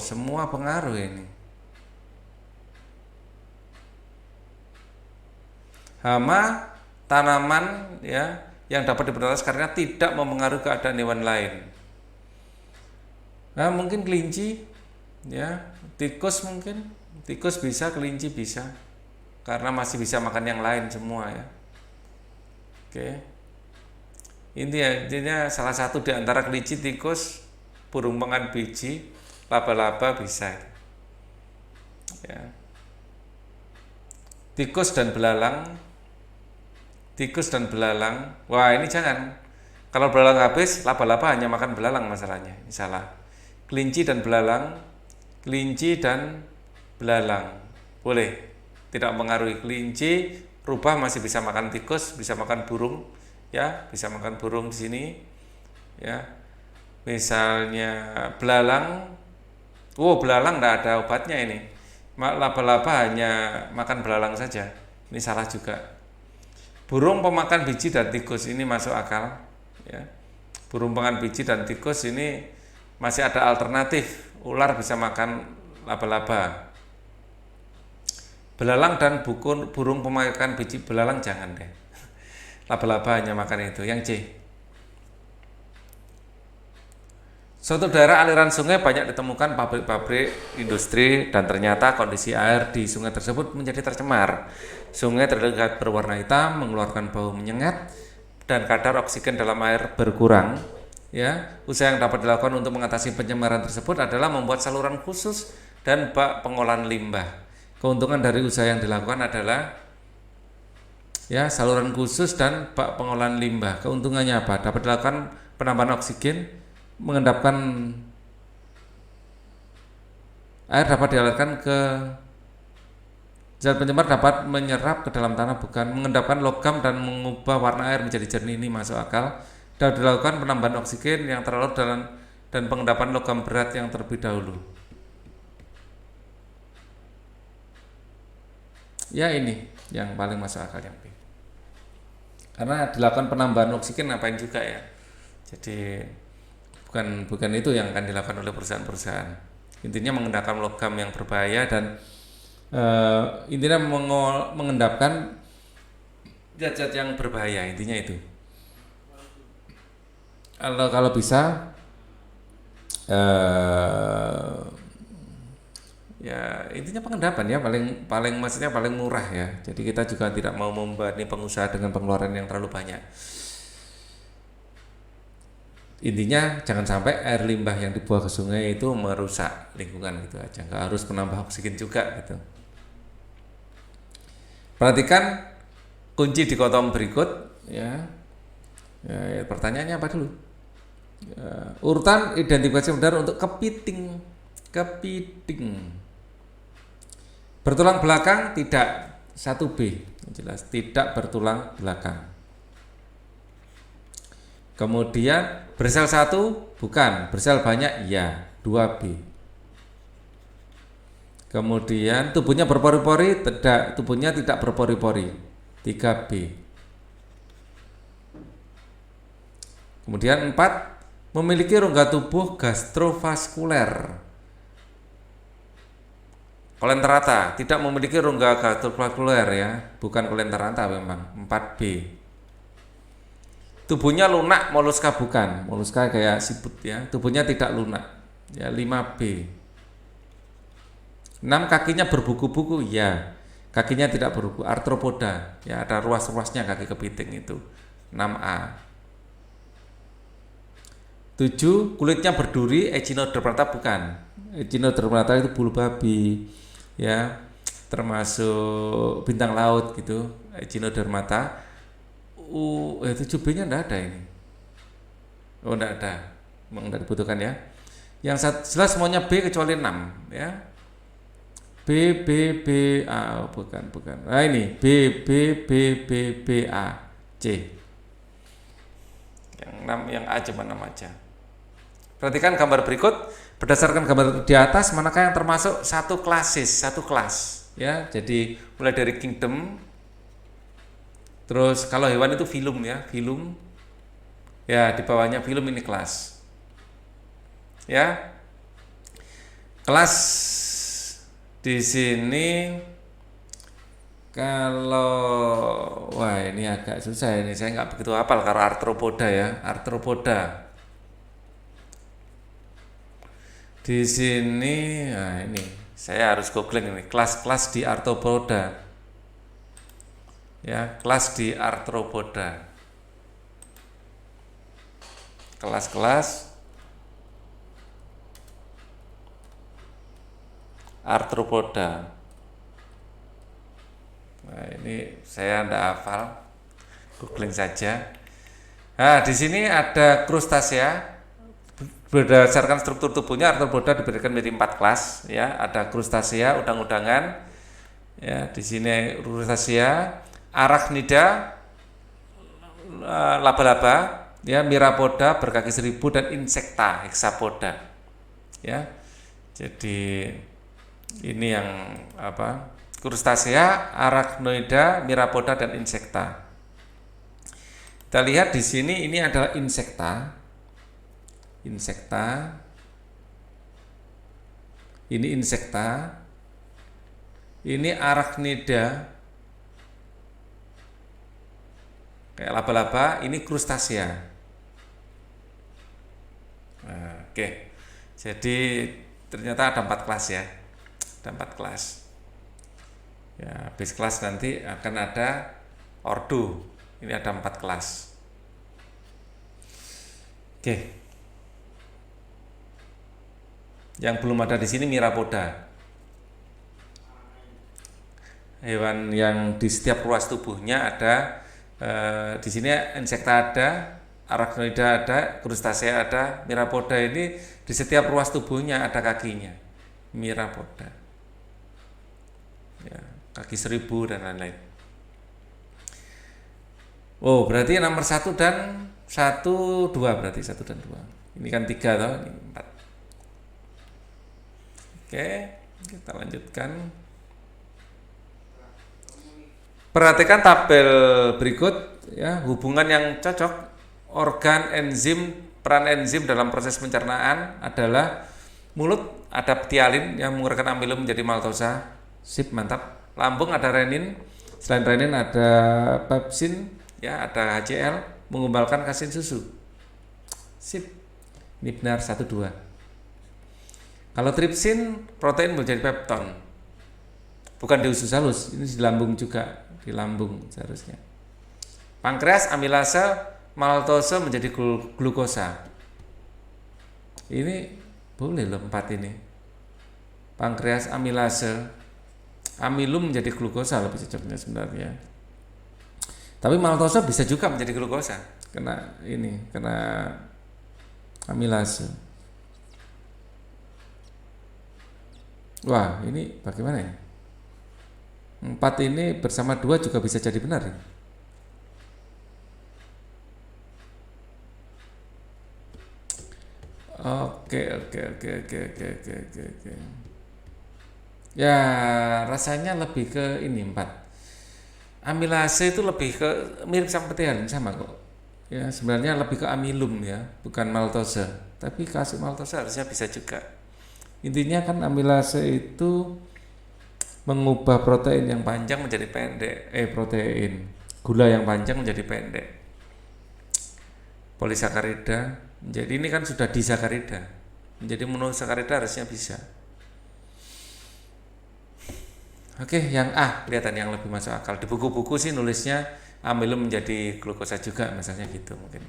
Speaker 1: semua pengaruh ini. Hama tanaman ya yang dapat diberantas karena tidak mempengaruhi keadaan hewan lain. Nah, mungkin kelinci ya, tikus mungkin. Tikus bisa, kelinci bisa. Karena masih bisa makan yang lain semua ya. Oke. Intinya salah satu di antara kelinci, tikus, burung pengan biji, laba-laba bisa. Ya. Tikus dan belalang. Wah, ini jangan. Kalau belalang habis, laba-laba hanya makan belalang masalahnya. Ini salah. Kelinci dan belalang. Boleh. Tidak mengaruhi. Kelinci rubah masih bisa makan tikus, bisa makan burung, ya, bisa makan burung di sini. Ya. Misalnya belalang. Belalang enggak ada obatnya ini. Laba-laba hanya makan belalang saja. Ini salah juga. Burung pemakan biji dan tikus ini masuk akal ya. Burung pemakan biji dan tikus ini masih ada alternatif. Ular bisa makan laba-laba. Belalang dan burung pemakan biji, belalang jangan deh. Laba-laba hanya makan itu. Yang C. Suatu daerah aliran sungai banyak ditemukan pabrik-pabrik, industri, dan ternyata kondisi air di sungai tersebut menjadi tercemar. Sungai terlihat berwarna hitam, mengeluarkan bau menyengat, dan kadar oksigen dalam air berkurang. Ya, usaha yang dapat dilakukan untuk mengatasi pencemaran tersebut adalah membuat saluran khusus dan bak pengolahan limbah. Keuntungan dari usaha yang dilakukan adalah ya, saluran khusus dan bak pengolahan limbah. Keuntungannya apa? Dapat dilakukan penambahan oksigen, mengendapkan air dapat dialirkan ke zat pencemar, dapat menyerap ke dalam tanah, bukan mengendapkan logam dan mengubah warna air menjadi jernih. Ini masuk akal. Dapat dilakukan penambahan oksigen yang terlalu dan pengendapan logam berat yang terlebih dahulu. Ya, ini yang paling masuk akal yang B. Karena dilakukan penambahan oksigen ngapain juga ya. Jadi bukan itu yang akan dilakukan oleh perusahaan-perusahaan. Intinya mengendapkan logam yang berbahaya dan intinya mengendapkan zat-zat yang berbahaya, intinya itu. Kalau bisa ya intinya pengendapan ya, paling maksudnya paling murah ya. Jadi kita juga tidak mau membebani pengusaha dengan pengeluaran yang terlalu banyak. Intinya jangan sampai air limbah yang dibuang ke sungai itu merusak lingkungan gitu aja, nggak harus menambah oksigen juga gitu. Perhatikan kunci dikotom berikut ya. Pertanyaannya apa dulu? Urutan identifikasi benar untuk kepiting. Bertulang belakang tidak, 1B jelas tidak bertulang belakang. Kemudian bersel 1 bukan, bersel banyak iya, 2B. Kemudian tubuhnya berpori-pori, tidak, tubuhnya tidak berpori-pori, 3B. Kemudian 4, memiliki rongga tubuh gastrovaskuler. Kolenterata, tidak memiliki rongga gastrovaskuler ya, bukan kolenterata memang, 4B. Tubuhnya lunak, moluska bukan, moluska kayak siput ya, tubuhnya tidak lunak ya, 5B. 6, kakinya berbuku-buku ya, kakinya tidak berbuku, arthropoda ya, ada ruas-ruasnya kaki kepiting itu, 6A. 7, kulitnya berduri, echinodermata bukan. Echinodermata itu bulu babi ya, termasuk bintang laut gitu, echinodermata. 7B-nya enggak ada ini. Oh, enggak ada. Memang enggak dibutuhkan ya. Yang jelas semuanya B kecuali 6 ya. B A, bukan. Nah ini B A C. Yang A cuma 6 aja. Perhatikan gambar berikut, berdasarkan gambar di atas manakah yang termasuk satu kelas ya. Jadi mulai dari kingdom, terus kalau hewan itu filum ya, filum ya, di bawahnya filum ini kelas ya. Kelas di sini kalau, wah ini agak susah ini, saya nggak begitu hafal kalau arthropoda ya, arthropoda. Di sini, nah ini saya harus googling ini kelas-kelas di arthropoda. Ya, kelas di arthropoda. Kelas-kelas arthropoda. Nah, ini saya tidak hafal, googling saja. Nah, di sini ada krustasea. Berdasarkan struktur tubuhnya, arthropoda diberikan menjadi 4 kelas ya. Ada krustasea, udang-udangan. Ya, di sini krustasea, arachnida, laba-laba, ya, mirapoda, berkaki 1000 dan insekta, hexapoda. Ya. Jadi ini yang apa? Krustasea, arachnoida, mirapoda dan insekta. Kita lihat di sini ini adalah insekta. Ini insekta, ini arachnida kayak laba-laba, ini krustasea. Oke. Jadi ternyata ada 4 kelas ya, ada 4 kelas ya. Base kelas nanti akan ada ordo, ini ada 4 kelas. Oke. Yang belum ada di sini mirapoda. Hewan yang di setiap ruas tubuhnya ada, di sini insekta ada, arachnoida ada, krustasea ada, mirapoda ini di setiap ruas tubuhnya ada kakinya. Mirapoda. Ya, kaki 1000 dan lain-lain. Oh, berarti nomor 1 dan 1, 2 berarti 1 dan 2. Ini kan 3 toh, ini 4. Oke, kita lanjutkan. Perhatikan tabel berikut ya, hubungan yang cocok organ enzim, peran enzim dalam proses pencernaan adalah mulut ada ptialin yang mengeluarkan amilum menjadi maltosa. Sip, mantap. Lambung ada renin, selain renin ada pepsin ya, ada HCl mengumbalkan kasein susu. Sip. Ini benar 1, 2. Kalau tripsin, protein menjadi pepton. Bukan di usus halus, ini di lambung juga, di lambung seharusnya. Pankreas, amilase, maltose menjadi glukosa. Ini boleh loh 4 ini. Pankreas, amilase, amilum menjadi glukosa lebih cocoknya sebenarnya. Tapi maltosa bisa juga menjadi glukosa, kena amilase. Wah, ini bagaimana ya? 4 ini bersama 2 juga bisa jadi benar ya? Oke. Ya, rasanya lebih ke ini 4. Amilase itu lebih ke mirip sama ptealin, sama kok. Ya, sebenarnya lebih ke amilum ya, bukan maltosa. Tapi kasih maltosa harusnya bisa juga. Intinya kan amilase itu mengubah protein yang panjang menjadi pendek. Protein gula yang panjang menjadi pendek. Polisakarida. Jadi ini kan sudah disakarida. Menjadi monosakarida harusnya bisa. Oke, yang A kelihatan yang lebih masuk akal. Di buku-buku sih nulisnya amilum menjadi glukosa juga, misalnya gitu, mungkin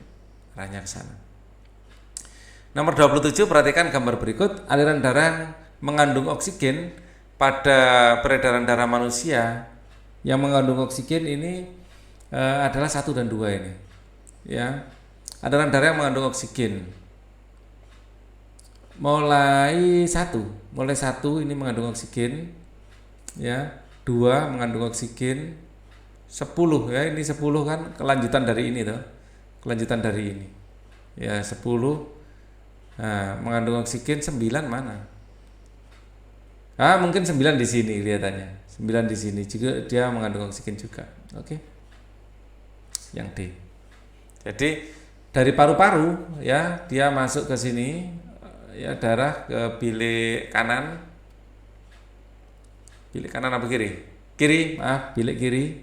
Speaker 1: arahnya ke sana. Nomor 27, perhatikan gambar berikut. Aliran darah mengandung oksigen pada peredaran darah manusia. Yang mengandung oksigen ini adalah 1 dan 2 ini. Ya. Aliran darah yang mengandung oksigen. Mulai 1 ini mengandung oksigen. Ya, 2 mengandung oksigen, 10 ya, ini 10 kan kelanjutan dari ini toh. Kelanjutan dari ini. Ya, 10. Nah, mengandung oksigen 9 mana? Mungkin 9 di sini kelihatannya. 9 di sini juga dia mengandung oksigen juga. Oke. Yang D. Jadi dari paru-paru ya, dia masuk ke sini ya, darah ke bilik kanan. Bilik kanan apa kiri? Bilik kiri.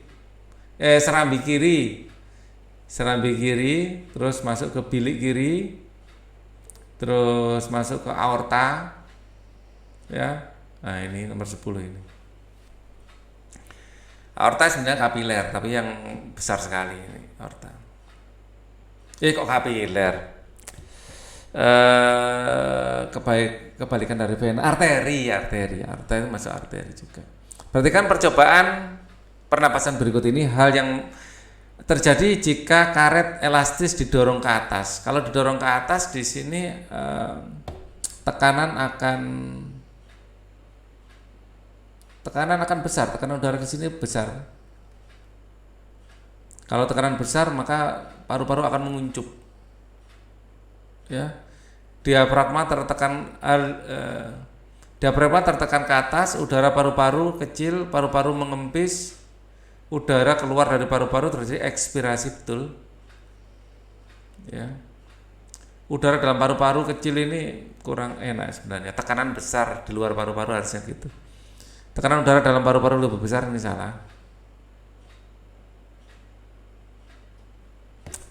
Speaker 1: Serambi kiri. Serambi kiri, terus masuk ke bilik kiri. Terus masuk ke aorta. Ya. Nah, ini nomor 10 ini. Aorta sebenarnya kapiler, tapi yang besar sekali ini aorta. Kok kapiler? Kebalikan dari vena, arteri itu masuk arteri juga. Perhatikan percobaan pernapasan berikut ini, hal yang terjadi jika karet elastis didorong ke atas. Kalau didorong ke atas di sini tekanan akan besar, tekanan udara ke sini besar. Kalau tekanan besar maka paru-paru akan menguncup. Ya. Diafragma tertekan ke atas, udara paru-paru kecil, paru-paru mengempis, udara keluar dari paru-paru, terjadi ekspirasi, betul. Ya. Udara dalam paru-paru kecil ini kurang enak sebenarnya. Tekanan besar di luar paru-paru harusnya gitu. Tekanan udara dalam paru-paru lebih besar, ini salah.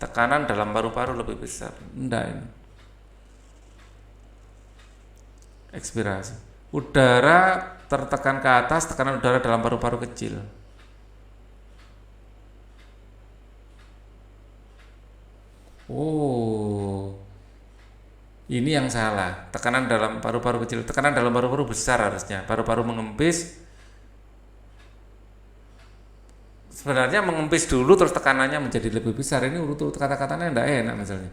Speaker 1: Tekanan dalam paru-paru lebih besar. Enggak ini. Ekspirasi. Udara tertekan ke atas, tekanan udara dalam paru-paru kecil. Ini yang salah. Tekanan dalam paru-paru kecil, tekanan dalam paru-paru besar harusnya. Paru-paru mengempis. Sebenarnya mengempis dulu terus tekanannya menjadi lebih besar. Ini urut-urut kata-katanya enggak enak misalnya.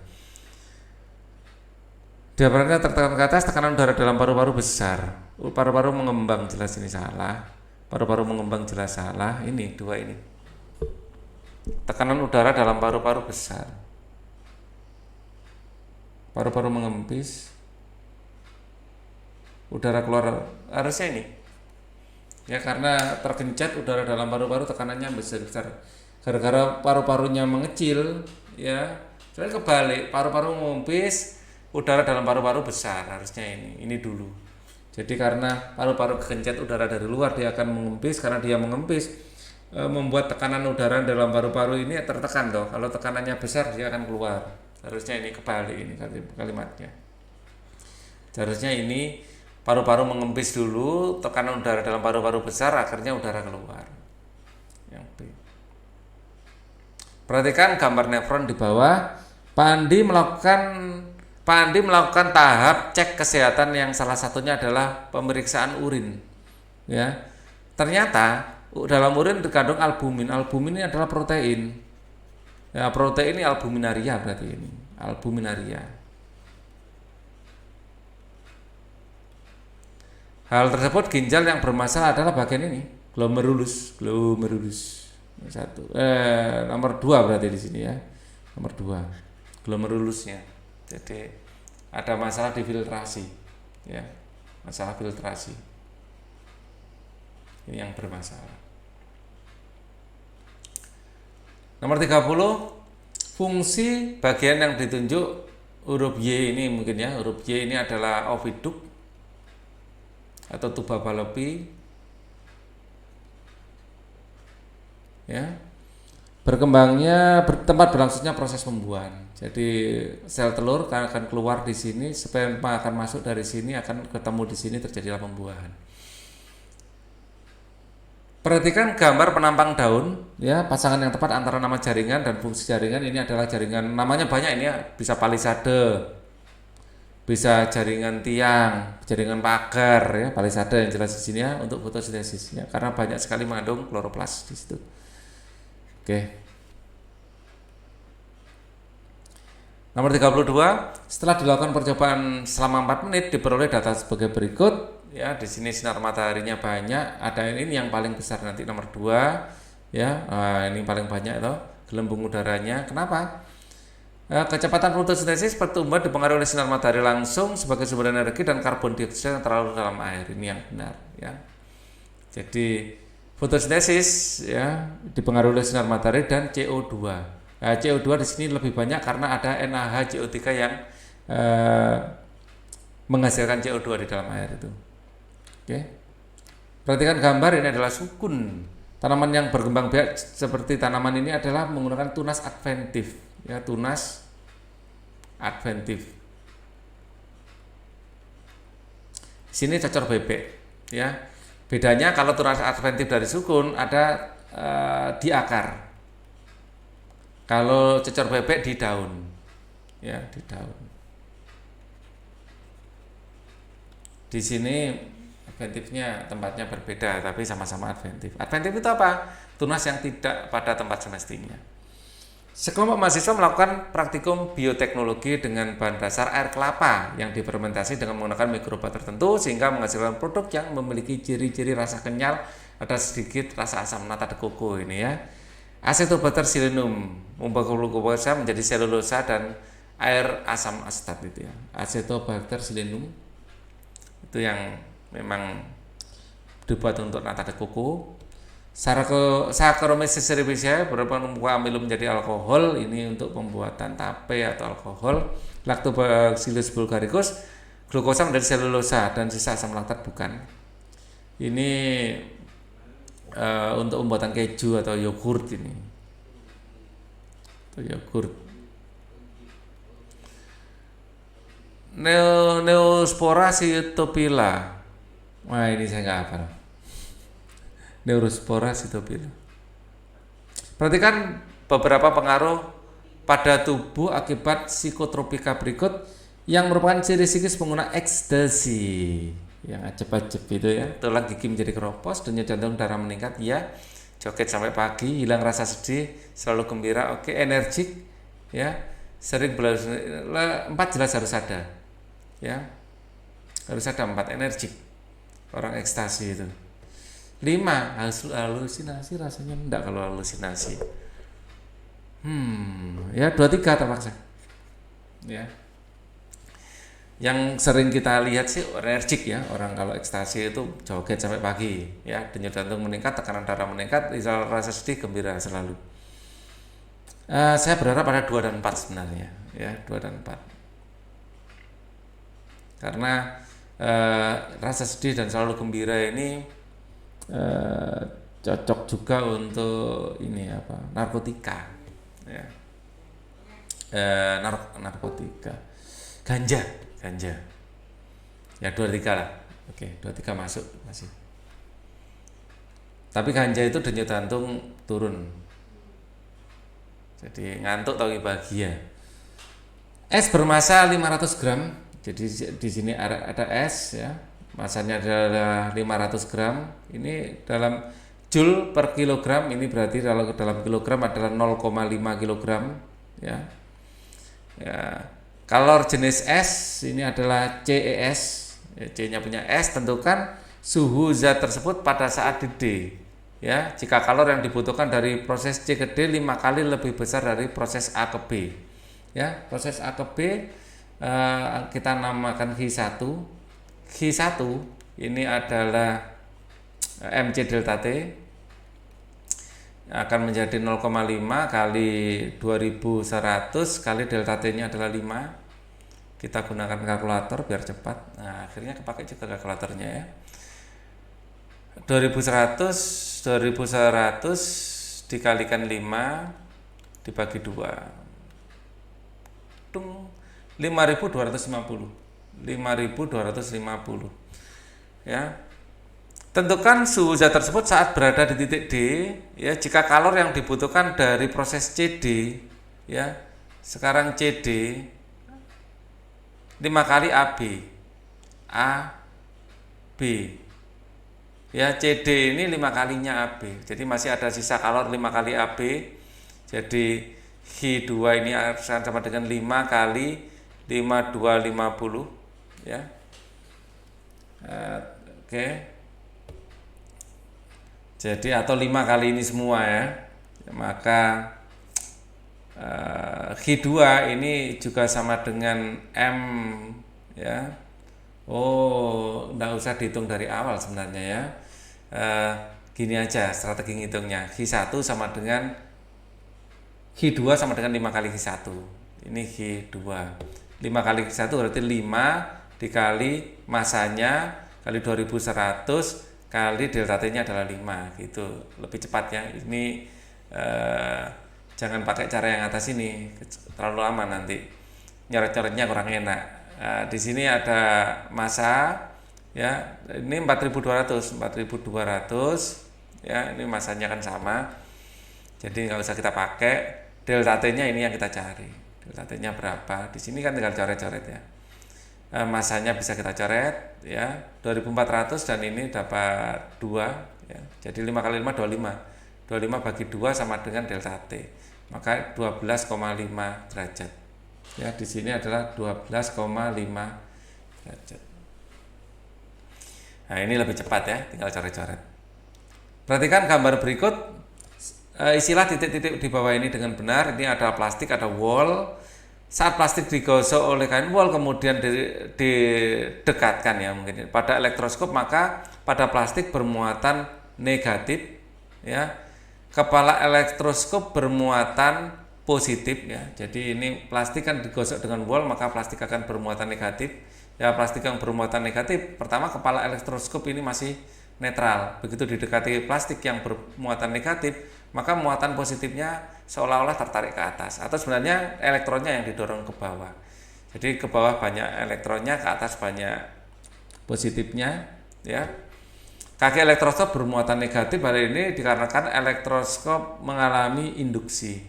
Speaker 1: Diafragma tertekan ke atas, tekanan udara dalam paru-paru besar. Paru-paru mengembang, jelas ini salah. Paru-paru mengembang, jelas salah. Ini 2 ini. Tekanan udara dalam paru-paru besar. Paru-paru mengempis. Udara keluar, harusnya ini. Ya, karena tergencet udara dalam paru-paru, tekanannya besar. Gara-gara paru-parunya mengecil, ya. Soalnya kebalik, paru-paru mengempis, udara dalam paru-paru besar, harusnya ini dulu. Jadi karena paru-paru kegencet udara dari luar, dia akan mengempis. Karena dia mengempis, membuat tekanan udara dalam paru-paru ini tertekan toh. Kalau tekanannya besar, dia akan keluar. Harusnya ini kebalik ini kalimatnya. Harusnya ini paru-paru mengempis dulu, tekanan udara dalam paru-paru besar, akhirnya udara keluar. Yang B. Perhatikan gambar nefron di bawah. Pak Andi melakukan tahap cek kesehatan yang salah satunya adalah pemeriksaan urin. Ya, ternyata dalam urin terkandung albumin. Albumin ini adalah protein. Ya, protein ini albuminaria berarti ini. Albuminaria. Hal tersebut ginjal yang bermasalah adalah bagian ini, glomerulus. Satu. Nomor 2 berarti di sini ya. Nomor 2. Glomerulusnya. Jadi ada masalah di filtrasi. Ya. Masalah filtrasi. Ini yang bermasalah. Nomor 30, fungsi bagian yang ditunjuk huruf Y ini mungkin ya. Huruf Y ini adalah oviduct atau tuba Fallopi, ya, berkembangnya tempat berlangsungnya proses pembuahan. Jadi sel telur akan keluar di sini, sperma akan masuk dari sini, akan ketemu di sini, terjadilah pembuahan. Perhatikan gambar penampang daun, ya, pasangan yang tepat antara nama jaringan dan fungsi jaringan. Ini adalah jaringan, namanya banyak ini ya, bisa palisade, bisa jaringan tiang, jaringan pagar, ya, palisade yang jelas di sini ya, untuk fotosintesis ya, karena banyak sekali mengandung kloroplas di situ. Oke. Nomor 32, setelah dilakukan percobaan selama 4 menit diperoleh data sebagai berikut. Ya, di sini sinar mataharinya banyak, ada ini yang paling besar nanti nomor 2 ya. Ini paling banyak loh, gelembung udaranya. Kenapa? Kecepatan fotosintesis pertumbuhan dipengaruhi oleh sinar matahari langsung sebagai sumber energi dan karbon dioksida yang terlarut dalam air. Ini yang benar ya. Jadi fotosintesis ya dipengaruhi oleh sinar matahari dan CO2. CO2 di sini lebih banyak karena ada NaHCO3 yang menghasilkan CO2 di dalam air itu. Oke. Perhatikan gambar, ini adalah sukun. Tanaman yang berkembang biak seperti tanaman ini adalah menggunakan tunas adventif. Ya, tunas adventif. Sini cocor bebek. Ya. Bedanya kalau tunas adventif dari sukun ada di akar. Kalau cocor bebek di daun. Ya, di daun. Di sini adventifnya tempatnya berbeda, tapi sama-sama adventif. Adventif itu apa? Tunas yang tidak pada tempat semestinya. Sekelompok mahasiswa melakukan praktikum bioteknologi dengan bahan dasar air kelapa yang difermentasi dengan menggunakan mikroba tertentu sehingga menghasilkan produk yang memiliki ciri-ciri rasa kenyal, ada sedikit rasa asam nata de coco ini ya. Acetobacter silenum membuat glukosa menjadi selulosa dan air asam asetat itu ya. Acetobacter silenum itu yang memang dibuat untuk nata de coco. Saccharomyces cerevisiae berupa membuat amilum menjadi alkohol, ini untuk pembuatan tape atau alkohol. Lactobacillus bulgaricus glukosa menjadi selulosa dan sisa asam laktat bukan. Ini untuk pembuatan keju atau yogurt ini. Atau yogurt. Neospora cytopila. Wah, ini saya nggak hafal. Neospora cytopila. Perhatikan beberapa pengaruh pada tubuh akibat psikotropika berikut yang merupakan ciri psikis pengguna ekstasi. Yang acep-acep itu ya, tulang gigi menjadi keropos, denyut jantung darah meningkat, ya, joget sampai pagi, hilang rasa sedih, selalu gembira, oke, energik, ya, sering berlalu, 4 jelas harus ada, ya, harus ada 4 energik, orang ekstasi itu. 5 halusinasi, rasanya enggak kalau halusinasi, ya 23 terpaksa, ya. Yang sering kita lihat sih energik ya, orang kalau ekstasi itu joget sampai pagi ya, denyut jantung meningkat, tekanan darah meningkat, rasa sedih, gembira selalu. Saya berharap ada 2 dan 4 sebenarnya ya, 2 dan 4 karena rasa sedih dan selalu gembira ini cocok juga untuk ini apa, narkotika ya, narkotika, ganja ya, 23 lah, oke, 23 masuk masih. Tapi ganja itu denyut jantung turun, jadi ngantuk atau bahagia. Es bermasa 500 gram, jadi di sini ada es ya, masanya adalah 500 gram. Ini dalam Joule per kilogram, ini berarti kalau dalam kilogram adalah 0,5 kilogram ya. Ya. Kalor jenis S ini adalah CES, ya, C-nya punya S. Tentukan suhu zat tersebut pada saat di D. Ya, jika kalor yang dibutuhkan dari proses C ke D 5 kali lebih besar dari proses A ke B. Ya, proses A ke B kita namakan Q1. Q1 ini adalah MC delta T akan menjadi 0,5 kali 2100 kali delta T-nya adalah 5. Kita gunakan kalkulator biar cepat. Nah, akhirnya kepakai juga kalkulatornya ya. 2100 dikalikan 5 dibagi 2. Tung 5250. Ya. Tentukan suhu zat tersebut saat berada di titik D, ya. Jika kalor yang dibutuhkan dari proses CD, ya. Sekarang CD 5 kali AB. AB. Ya, CD ini 5 kalinya AB. Jadi masih ada sisa kalor 5 kali AB. Jadi Q2 ini akan sama dengan 5 kali 5250, ya. Oke. Jadi atau 5 kali ini semua ya. Maka Q2 ini juga sama dengan M ya. Oh, enggak usah dihitung dari awal sebenarnya ya. Gini aja strategi ngitungnya. Q1 sama dengan Q2 sama dengan 5 kali Q1. Ini Q2. 5 kali Q1 berarti 5 dikali masanya kali 2100 kali delta T-nya adalah 5 gitu. Lebih cepat ya. Ini jangan pakai cara yang atas ini, terlalu lama nanti. Nyoret-nyoretnya kurang enak. Di sini ada massa ya. Ini 4200 ya, ini massanya kan sama. Jadi nggak usah kita pakai. Delta T-nya ini yang kita cari. Delta T-nya berapa? Di sini kan tinggal coret-coret ya. Masanya bisa kita coret ya, 2400 dan ini dapat 2 ya. Jadi 5 kali 5 25. 25 bagi 2 sama dengan delta T. Maka 12,5 derajat. Ya, di sini adalah 12,5 derajat. Nah, ini lebih cepat ya, tinggal coret-coret. Perhatikan gambar berikut. Isilah titik-titik di bawah ini dengan benar. Ini ada plastik, ada wol. Saat plastik digosok oleh kain wol kemudian didekatkan ya mungkin pada elektroskop, maka pada plastik bermuatan negatif ya. Kepala elektroskop bermuatan positif ya. Jadi ini plastik kan digosok dengan wol, maka plastik akan bermuatan negatif. Ya, plastik yang bermuatan negatif, pertama kepala elektroskop ini masih netral. Begitu didekati plastik yang bermuatan negatif, maka muatan positifnya seolah-olah tertarik ke atas, atau sebenarnya elektronnya yang didorong ke bawah. Jadi ke bawah banyak elektronnya, ke atas banyak positifnya ya. Kaki elektroskop bermuatan negatif hari ini dikarenakan elektroskop mengalami induksi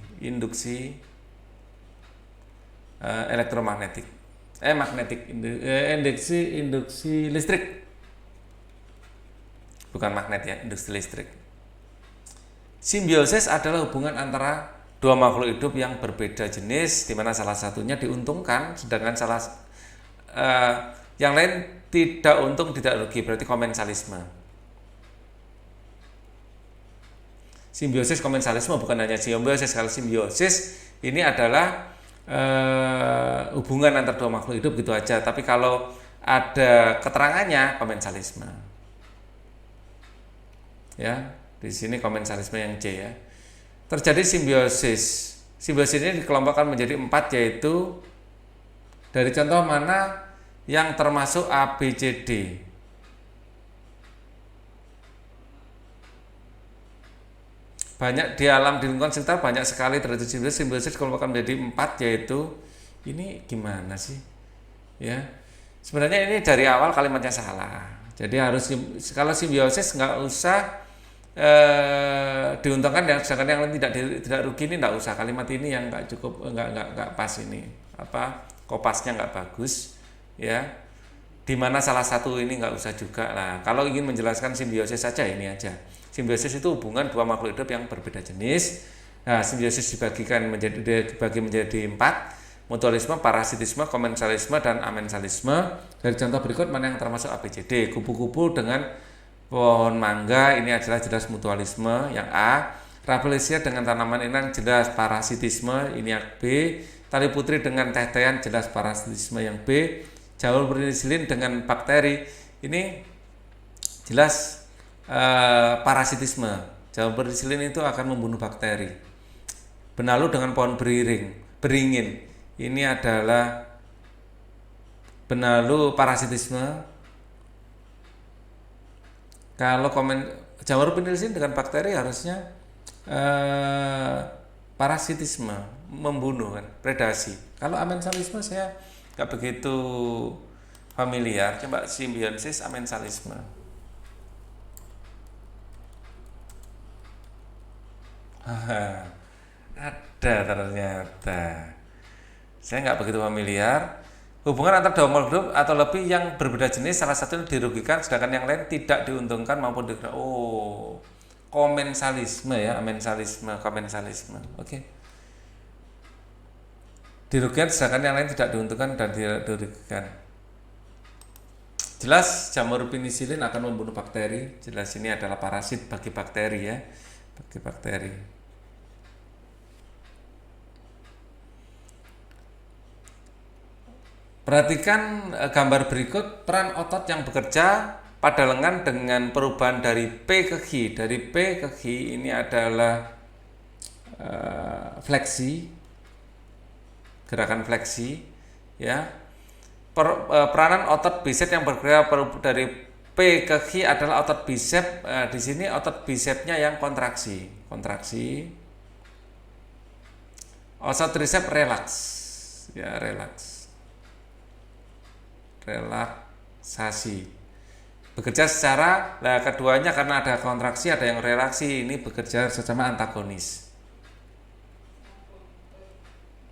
Speaker 1: elektromagnetik induksi listrik, bukan magnet ya, induksi listrik. Simbiosis adalah hubungan antara dua makhluk hidup yang berbeda jenis, di mana salah satunya diuntungkan sedangkan yang lain tidak untung tidak rugi, berarti komensalisme. Simbiosis komensalisme bukan hanya simbiosis. Kalau simbiosis ini adalah hubungan antara dua makhluk hidup gitu aja, tapi kalau ada keterangannya komensalisme. Ya, di sini komensalisme yang C ya. Terjadi simbiosis. Simbiosis ini dikelompokkan menjadi 4, yaitu dari contoh mana yang termasuk A, B, C, D. Banyak di alam di lingkungan sekitar banyak sekali terjadi simbiosis. Simbiosis dikelompokkan menjadi 4, yaitu ini gimana sih? Ya. Sebenarnya ini dari awal kalimatnya salah. Jadi harus kalau simbiosis nggak usah diuntungkan yang sedangkan yang lain tidak rugi, ini nggak usah. Kalimat ini yang nggak cukup, nggak pas ini. Kopasnya nggak bagus ya. Dimana salah satu ini nggak usah juga. Nah, kalau ingin menjelaskan simbiosis saja ini aja. Simbiosis itu hubungan dua makhluk hidup yang berbeda jenis. Nah, simbiosis dibagi menjadi 4: mutualisme, parasitisme, komensalisme, dan amensalisme. Dari contoh berikut mana yang termasuk ABCD? Kupu-kupu dengan pohon mangga ini adalah jelas mutualisme, yang A. Rafflesia dengan tanaman inang jelas parasitisme, ini yang B. Tali putri dengan teh-tehan jelas parasitisme, yang B. Jamur penisilin dengan bakteri ini jelas parasitisme. Jamur penisilin itu akan membunuh bakteri. Benalu dengan pohon beringin ini adalah benalu parasitisme. Kalau jamur penisilin dengan bakteri harusnya parasitisme, membunuh kan, predasi. Kalau amensalisme saya nggak begitu familiar. Coba simbiosis, amensalisme. Ada ternyata. Saya nggak begitu familiar. Hubungan antar dua makhluk hidup atau lebih yang berbeda jenis, salah satunya dirugikan sedangkan yang lain tidak diuntungkan maupun dirugikan. Oh, komensalisme ya, amensalisme, komensalisme. Oke. Dirugikan sedangkan yang lain tidak diuntungkan dan dirugikan. Jelas jamur penisilin akan membunuh bakteri. Jelas ini adalah parasit bagi bakteri ya, bagi bakteri. Perhatikan gambar berikut. Peran otot yang bekerja pada lengan dengan perubahan dari P ke G. Dari P ke G ini adalah fleksi, gerakan fleksi ya. Peranan otot bisep yang bergerak dari P ke G adalah otot bisep. Di sini otot bisepnya yang kontraksi. Otot trisep relaks ya, relaksasi, bekerja secara, keduanya karena ada kontraksi ada yang relaksi, ini bekerja secara antagonis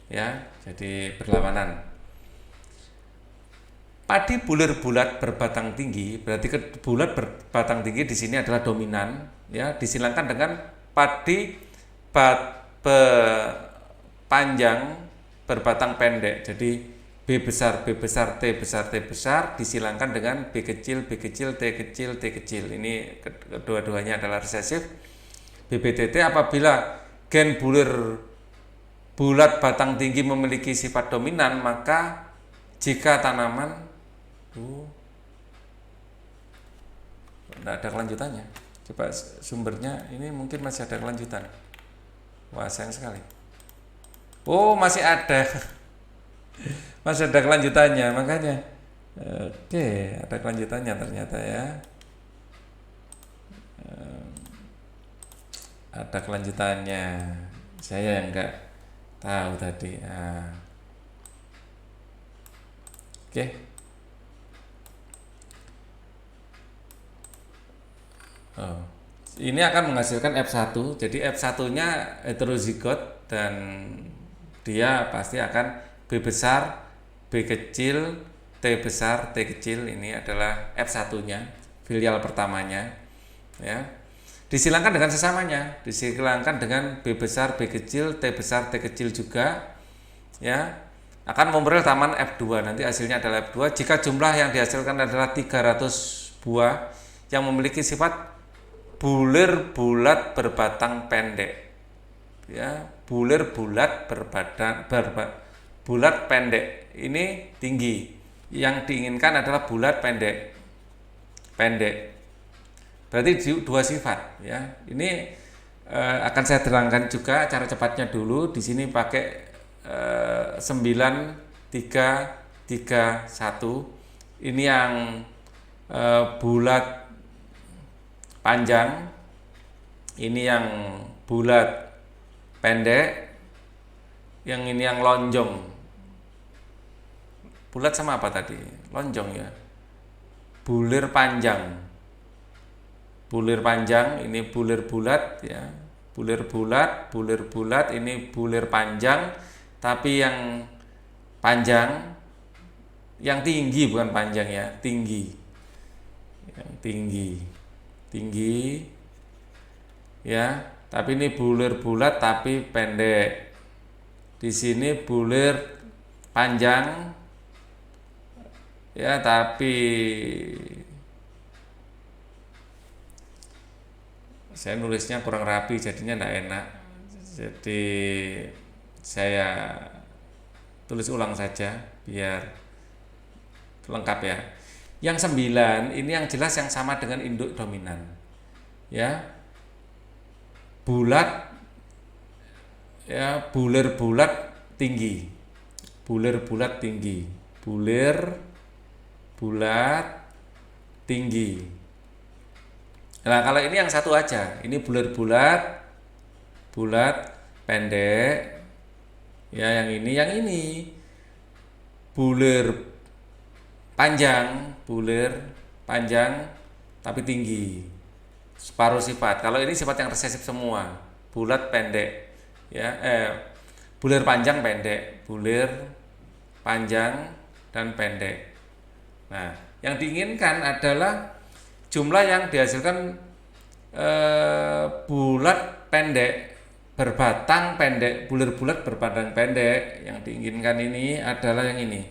Speaker 1: ya, jadi berlawanan. Padi bulir bulat berbatang tinggi, berarti bulat berbatang tinggi di sini adalah dominan ya, disilangkan dengan padi panjang berbatang pendek. Jadi B besar, T besar disilangkan dengan B kecil, T kecil. Ini kedua-duanya adalah resesif. BBTT apabila gen bulat batang tinggi memiliki sifat dominan, maka jika tanaman tidak ada kelanjutannya. Coba sumbernya ini mungkin masih ada kelanjutan. Wah, sayang sekali. Oh, masih ada. Masih ada kelanjutannya, makanya oke, ada kelanjutannya ternyata ya. Ada kelanjutannya, saya yang enggak tahu tadi. Oke. Ini akan menghasilkan F1. Jadi F1-nya heterozigot dan dia pasti akan B besar, B kecil, T besar, T kecil. Ini adalah F1-nya, filial pertamanya ya. Disilangkan dengan sesamanya, disilangkan dengan B besar, B kecil, T besar, T kecil juga ya. Akan memperoleh taman F2. Nanti hasilnya adalah F2 jika jumlah yang dihasilkan adalah 300 buah yang memiliki sifat bulir bulat berbatang pendek ya, bulir bulat bulat pendek, ini tinggi. Yang diinginkan adalah bulat pendek. Berarti dua sifat ya. Ini akan saya terangkan juga cara cepatnya dulu. Di sini pakai 9 3 3 1. Ini yang bulat panjang. Ini yang bulat pendek. Yang ini yang lonjong. Bulat sama apa tadi? Lonjong ya. Bulir panjang. Ini bulir bulat ya. Bulir bulat, ini bulir panjang. Tapi yang panjang, yang tinggi bukan panjang ya, tinggi. Yang tinggi. ya. Tapi ini bulir bulat tapi pendek. Di sini bulir panjang, ya, tapi saya nulisnya kurang rapi jadinya tidak enak. Jadi saya tulis ulang saja biar lengkap ya. Yang 9 ini yang jelas yang sama dengan induk dominan. Ya. Bulat, ya, bulir bulat tinggi. Bulir bulat tinggi. Bulir bulat tinggi. Nah, kalau ini yang satu aja. Ini bulir bulat pendek. Ya, yang ini bulir panjang tapi tinggi. Separuh sifat. Kalau ini sifat yang resesif semua. Bulat pendek. Ya, bulir panjang pendek, bulir panjang dan pendek. Nah, yang diinginkan adalah jumlah yang dihasilkan bulat pendek berbatang pendek, bulir bulat berbatang pendek. Yang diinginkan ini adalah yang ini.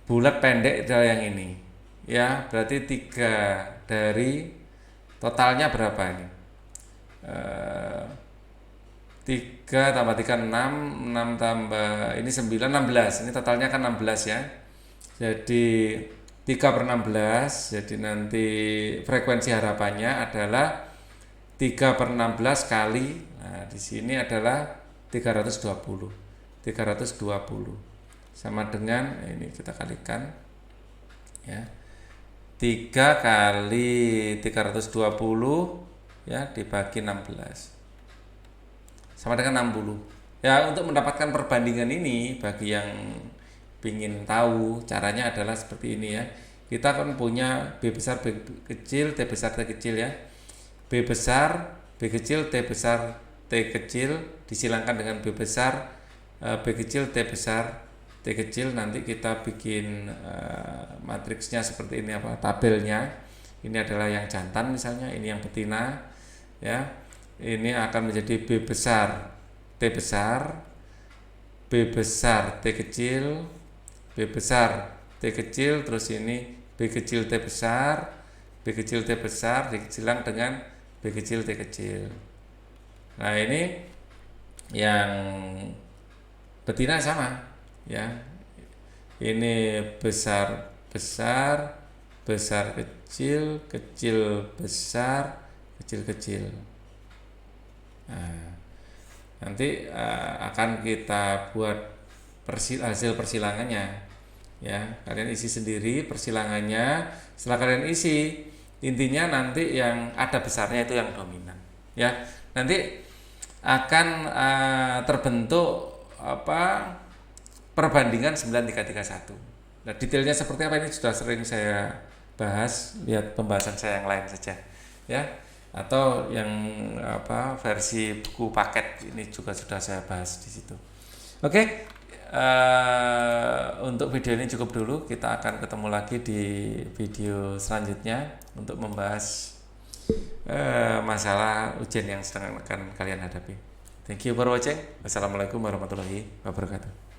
Speaker 1: Bulat pendek adalah yang ini. Ya, berarti 3 dari totalnya berapa ini? 3 tambah 3 6, 6 tambah ini 9, 16. Ini totalnya kan 16 ya. Jadi 3/16. Jadi nanti frekuensi harapannya adalah 3/16 kali. Nah, di sini adalah 320. 320 sama dengan ini kita kalikan ya. 3 kali 320 ya dibagi 16 sama dengan 60. Ya, untuk mendapatkan perbandingan ini bagi yang ingin tahu caranya adalah seperti ini ya. Kita kan punya B besar B kecil, T besar T kecil ya. B besar B kecil, T besar T kecil disilangkan dengan B besar B kecil, T besar T kecil. Nanti kita bikin matriksnya seperti ini apa tabelnya. Ini adalah yang jantan misalnya, ini yang betina ya. Ini akan menjadi B besar T besar, B besar T kecil, B besar T kecil, terus ini B kecil T besar, B kecil T besar disilang dengan B kecil T kecil. Nah, ini yang betina sama ya. Ini besar besar, besar kecil, kecil besar, kecil kecil. Nah, nanti akan kita buat hasil persilangannya ya. Kalian isi sendiri persilangannya. Setelah kalian isi, intinya nanti yang ada besarnya itu yang dominan ya. Nanti akan terbentuk perbandingan 9331. Nah, detailnya seperti apa ini sudah sering saya bahas, lihat pembahasan saya yang lain saja ya. Atau yang versi buku paket ini juga sudah saya bahas di situ. Oke, untuk video ini cukup dulu. Kita akan ketemu lagi di video selanjutnya untuk membahas masalah ujian yang sedang akan kalian hadapi. Thank you for watching. Wassalamualaikum warahmatullahi wabarakatuh.